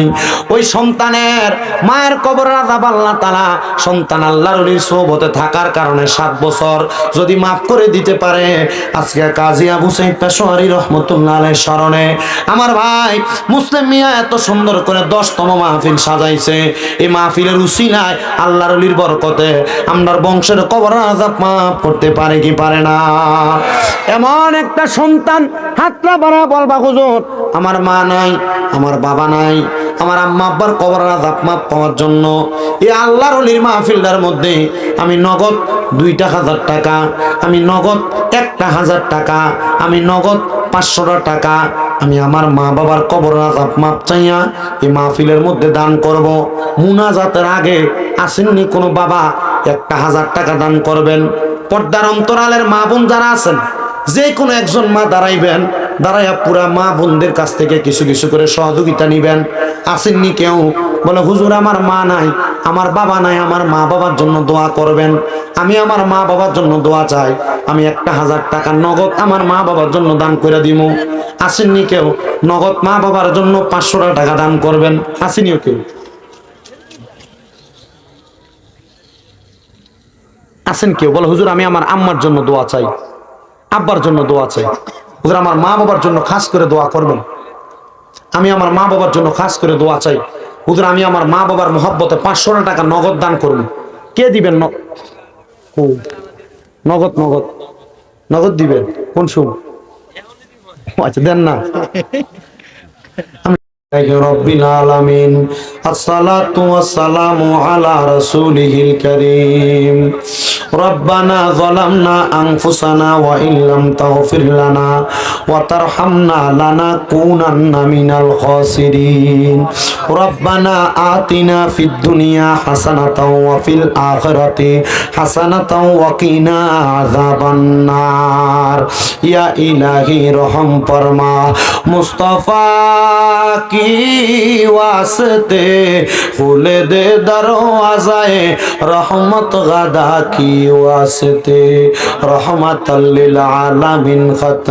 ওই সন্তানের মায়ের কবরের আযাব আল্লাহ তাআলা সন্তান আল্লাহর ওলির সোহবতে থাকার কারণে 7 বছর যদি মাফ করে দিতে পারে, আজকে কাজী আবু সাঈদ পেশোয়ারী রহমাতুল্লাহ আলাইহির স্মরণে আমার ভাই মুসলিম মিয়া এত সুন্দর করে 10তম মাহফিল সাজাইছে। এই মাহফিলের উসিলায় আল্লাহর ওলির বরকতে আমরার বংশের কবরের আযাব মাফ করতে পারে কি পারে না? এমন একটা সন্তান হাতটা বাড়া বলবা হুজুর আমার মা নাই, আমার বাবা নাই, আমার আম্মা আব্বার কবরের আযাব মাফ পাওয়ার জন্য এই আল্লাহর ওলির মাহফিলটার মধ্যে আমি নগদ 2,000 টাকা, আমি নগদ 1,000 টাকা, আমি নগদ 500 টাকা আমি আমার মা বাবার কবরের আযাব মাফ চাইয়া এই মাহফিলের মধ্যে দান করব। মুনাজাতের আগে আসেননি কোনো বাবা 1,000 টাকা দান করবেন। পর্দার অন্তরালের মা বোন যারা আছেন, যে কোনো একজন মা দাঁড়াইবেন, দাঁড়াইয়া পুরা মা বোনদের কাছ থেকে কিছু কিছু করে সহযোগিতা নিবেন। আসেননি কেউ বলে হুজুর আমার মা নাই, আমার বাবা নাই, আমার মা বাবার জন্য দোয়া করবেন। আমি আমার মা বাবার জন্য দোয়া চাই, আমি 1,000 টাকা নগদ আমার মা বাবার জন্য দান করে দিব। আসেননি কেউ নগদ মা বাবার জন্য 500 টাকা দান করবেন? আসেনিও কেউ? আসেন কেউ বলে হুজুর আমি আমার আম্মার জন্য দোয়া চাই, আব্বার জন্য দোয়া চাই, হুজুর আমার মা বাবার জন্য খাস করে দোয়া করবেন, আমি আমার মা বাবার জন্য খাস করে দোয়া চাই, হুজুর আমি আমার মা বাবার মহব্বতে 500 টাকা নগদ দান করব। কে দিবেন? নগদ নগদ নগদ দিবেন? কোন সময়? আচ্ছা দেন না। রব্বিল আলামিন, আসসালাতু ওয়াসসালামু আলা রাসূলিহিল কারীম। রব্বানা যালামনা আনফুসানা ওয়া ইল্লাম তাগফির লানা ওয়া তারহামনা লানাকুনান্না মিনাল খাসিরিন। রব্বানা আতিনা ফিদ দুনিয়া হাসানাতাও ওয়া ফিল আখিরাতি হাসানাতাও ওয়া কিনা আযাবান নার। ইয়া ইলাহি রহম ফরমা, মুস্তাফা কি वास्ते खुले दे दरवाज़ाए रहमत गदा की वास्ते रहमतल लिल आलमीन खत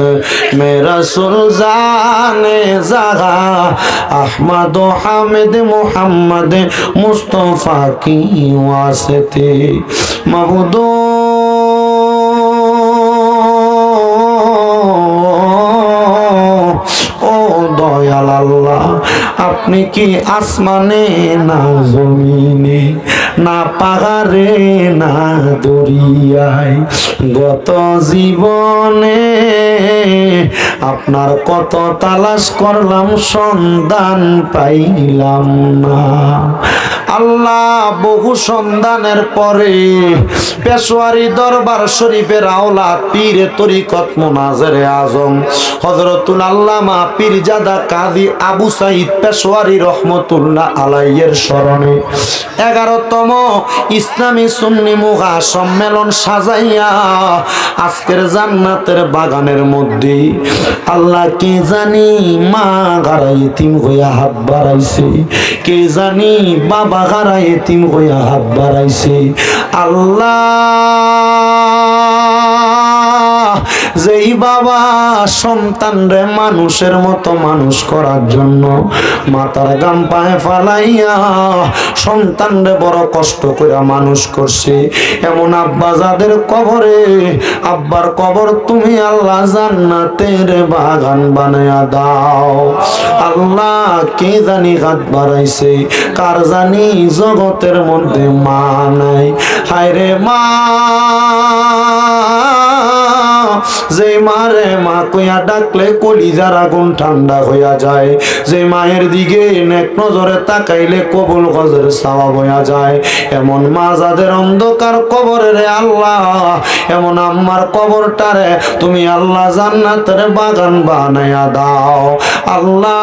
मेरा सुल्ताने ज़हा अहमद हामिद मुहम्मद मुस्तफ़ा की वास्ते मबूदो দয়াল আল্লাহ, আপনি কি আসমানে না জমিনে না পাহাড়ে না দরিয়ায় গত জীবনে আপনার কত তালাশ করলাম সন্ধান পাইলাম না। আল্লাহ বহু সন্ধানের পরে পেশোয়ারি দরবার শরীফের আওলাদ পীরে তরিকত মুনাজেরে আজম হযরতুল আল্লামা পীরজাদা কাজী আবু সাঈদ পেশোয়ারি রহমতুল্লাহ আলাইহির স্মরণে 11তম ইসলামী সুন্নি মুগা সম্মেলন সাজাইয়া আজকের জান্নাতের বাগানের মধ্যে আল্লাহ কে জানি মা গারা ইতিম হইয়া হাত বাড়াইছে, কে জানি বাবা গারা ইতিম হইয়া হাত বাড়াইছে। আল্লাহ যেই বাবা সন্তান রে মানুষের মতো মানুষ করার জন্য মাথার গাম পায়ে ফালাইয়া সন্তান রে বড় কষ্ট করে মানুষ করছে, এমন আব্বা যাদের কবরে আব্বার কবর তুমি আল্লাহ জান্নাতের বাগান বানায়া দাও। আল্লাহ কে জানি হাত বাড়াইছে, কার জানি জগতের মধ্যে মা নাই। হায় রে মা, যে মারে মা কইয়া ডাকলে কলিজার আগুন ঠান্ডা হইয়া যায়, যে মায়ের দিকে নেক নজরে তাকাইলে কবুল গজের সওয়াব হইয়া যায়, এমন মা যাদের অন্ধকার কবরে রে আল্লাহ, এমন আম্মার কবরটারে তুমি আল্লাহ জান্নাতের বাগান বানায়া দাও। আল্লাহ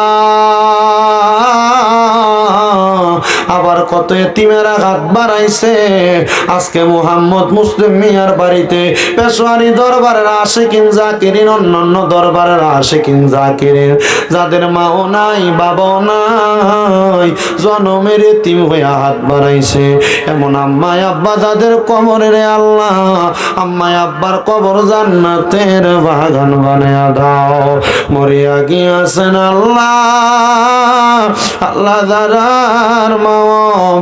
আবার কত এতিমেরা হাত বাড়াইছে, আজকে মুহাম্মদ মুসলিম মিয়ার বাড়িতে পেশোয়ারি দরবারের আশিকিন জাকিরিন, অন্যান্য দরবারের আশিকিন জাকিরিন যাদের মাও নাই বাবাও নাই জনমের এতিম হইয়া হাত বাড়াইছে, এমন আম্মাই আব্বা যাদের কবরে রে আল্লাহ, আম্মাই আব্বার কবর জান্নাতের বাগান বানায়া দাও। মরিয়া গিয়াছেন আল্লাহ, আল্লাহ দারার মা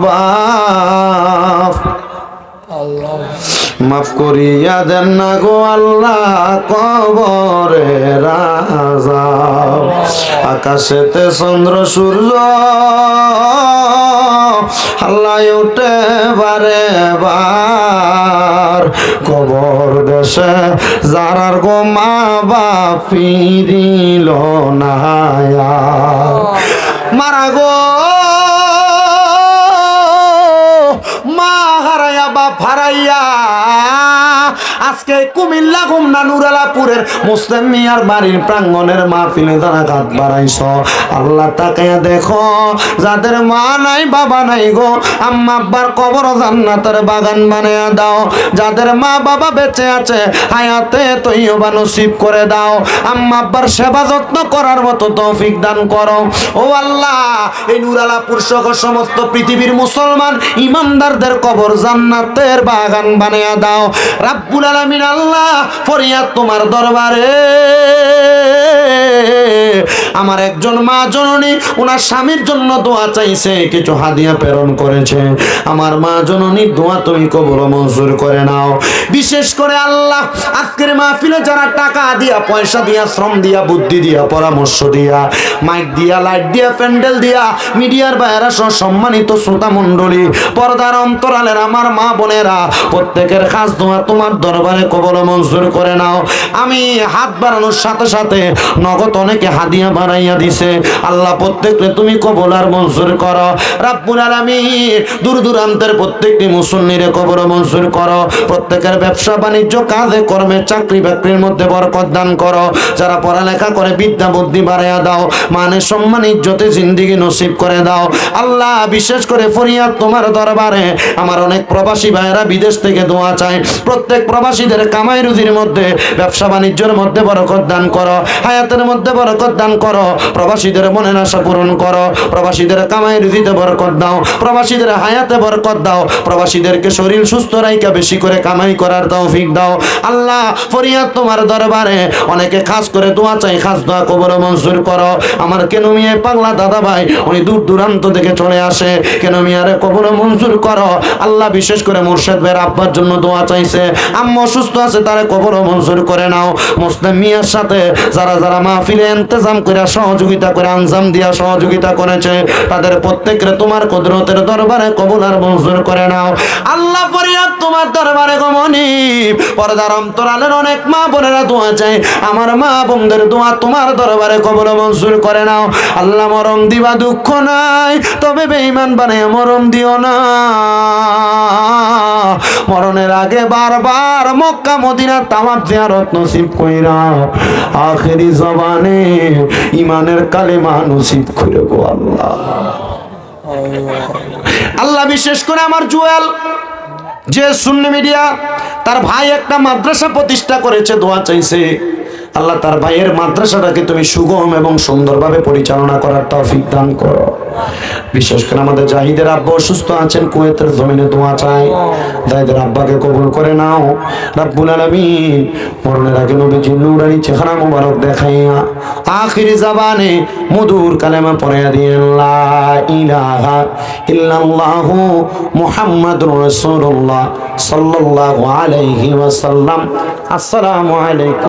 বাপ মাফ করিয়া দেন না গো আল্লাহ কবরে রাজা। আকাশেতে চন্দ্র সূর্য আল্লাহ উঠে বারে বার, কবর দেশে যারার গো মা বাপ ফিরিল না। মারা গো মা হারাইয়া বাপ হারাইয়া আজকে কুমিল্লা গুমনা নুরালাপুরের মুসলিম মিয়ার বাড়ির প্রাঙ্গণের মাহফিলে তারা হাত বাড়াইছ। আল্লাহ তাকায়া দেখো যাদের মা নাই বাবা নাই গো, আম্মা আব্বার কবর জান্নাতের বাগান বানিয়ে দাও। যাদের মা বাবা বেঁচে আছে হায়াতে তৈয়বা নসিব করে দাও। আম্মা আব্বার সেবা যত্ন করার মতো তৌফিক দান করো ও আল্লাহ। এই নুরালাপুর সহ সমস্ত পৃথিবীর মুসলমান ইমানদারদের কবর জান্নাতের বাগান বানিয়ে দাও রাব্বুল আলামিন। আল্লাহ ফরিয়াদ তোমার দরবারে, আমার একজন মা জননী ওনার স্বামীর জন্য দোয়া চাইছে, কিছু হাদিয়া প্রেরণ করেছে। আমার মা জননীর দোয়া তুমি কবুল মঞ্জুর করে নাও। বিশেষ করে আল্লাহ আজকের মাহফিলে যারা টাকা দিয়া, পয়সা দিয়া, শ্রম দিয়া, বুদ্ধি দিয়া, পরামর্শ দিয়া, মাইক দিয়া, লাইট দিয়া, প্যান্ডেল দিয়া, মিডিয়ার বাইরে সহ সম্মানিত শ্রোতা মণ্ডলী, পর্দার অন্তরালের আমার মা বোনেরা, প্রত্যেকের খাস দোয়া তোমার দরবারে কবুল মঞ্জুর করে নাও। আমি হাত বাড়ানোর সাথে সাথে নগদ অনেকে হাদিয়া বাড়াইয়া দিছে। আল্লাহ প্রত্যেককে তুমি কবুল আর মঞ্জুর করো রাব্বুল আলামিন। দূর দূরান্তের প্রত্যেকটি মুসল্লিরে কবুল মঞ্জুর করো। প্রত্যেকের ব্যবসা বাণিজ্য, কাজে কর্মে, চাকরি বাকরির মধ্যে বরকত দান করো। যারা পড়ালেখা করে বিদ্যা বুদ্ধি বাড়াইয়া দাও, মানে সম্মান ইজ্জতে জিন্দেগি নসিব করে দাও আল্লাহ। বিশেষ করে ফরিয়াদ তোমার দরবারে, আমার অনেক প্রবাসী ভাইয়েরা বিদেশ থেকে দোয়া চায়। প্রত্যেক প্রবাসীদের কামাই রুজির মধ্যে, ব্যবসা বাণিজ্যের মধ্যে বরকত দান করো, হায়াতের মধ্যে বরকত দান করো। প্রবাসীদের মনের আশা পূরণ করো, প্রবাসীদের কামাই রুজিতে বরকত দাও, প্রবাসীদের হায়াতে বরকত দাও, প্রবাসীদেরকে শরীর সুস্থ রাইখা বেশি করে কামাই করার তৌফিক দাও আল্লাহ। ফরিয়াদ তোমার দরবারে, অনেকে খাস করে দোয়া চাই, খাস দোয়া কবুল মঞ্জুর করো। আমার কেন মিয়া পাগলা দাদা ভাই, উনি দূর দূরান্ত থেকে চলে আসে, কেন মিয়ারে কবুল মঞ্জুর করো আল্লাহ। বিশেষ করে মুর্শেদ ভাইয়ের আব্বার জন্য দোয়া চাইছে, আম্মা অসুস্থ আছে, তারা কবুল মঞ্জুর করে নাও। মুসলিম মিয়ার সাথে যারা যারা মাহফিলে ইন্তজাম করে সহযোগিতা করে, আঞ্জাম দিয়া সহযোগিতা করেছে, তাদের প্রত্যেককে তোমার কুদরতের দরবারে কবুল আর মঞ্জুর করে নাও আল্লাহ। ফরিয়াদ তোমার দরবারে গমনি, পর্দার অন্তরালের অনেক মা বোনেরা দোয়া চাই, আমার মা বোনদের দোয়া তোমার দরবারে কবুল মঞ্জুর করে নাও আল্লাহ। মরম দিবা দুঃখ নাই, তবে বেঈমান বানায় মরম দিও না। মরণের আগে বারবার মক্কা মদিনা তাওয়াফ জিয়ারত নসিব কইরা, আখেরি জবানে ইমানের কালেমা নসিব করে গো আল্লাহ। আল্লাহ বিশেষ করে আমার জুয়েল যে সুন্নি মিডিয়া, তার ভাই একটা মাদ্রাসা প্রতিষ্ঠা করেছে, দোয়া চাইছে আল্লাহ তার ভাইয়ের মাদ্রাসাটাকে তুমি সুগম এবং সুন্দরভাবে পরিচালনা করার তৌফিক দান করো। বিশেষ করে আমাদের জাহিদের আব্বা অসুস্থ আছেন, কুয়েতের জমিনে দোয়া চাই, জাহিদের আব্বাকে কবুল করে নাও রাব্বুল আলামিন। মরণের আগে নবীজির নূরানি চেহারা মোবারক দেখাইয়া আখিরি জবানে মধুর কালেমা পড়াইয়া দিয়েন, লা ইলাহা ইল্লাল্লাহু মুহাম্মাদুর রাসূলুল্লাহ সাল্লাল্লাহু আলাইহি ওয়াসাল্লাম। আসসালামু আলাইকুম।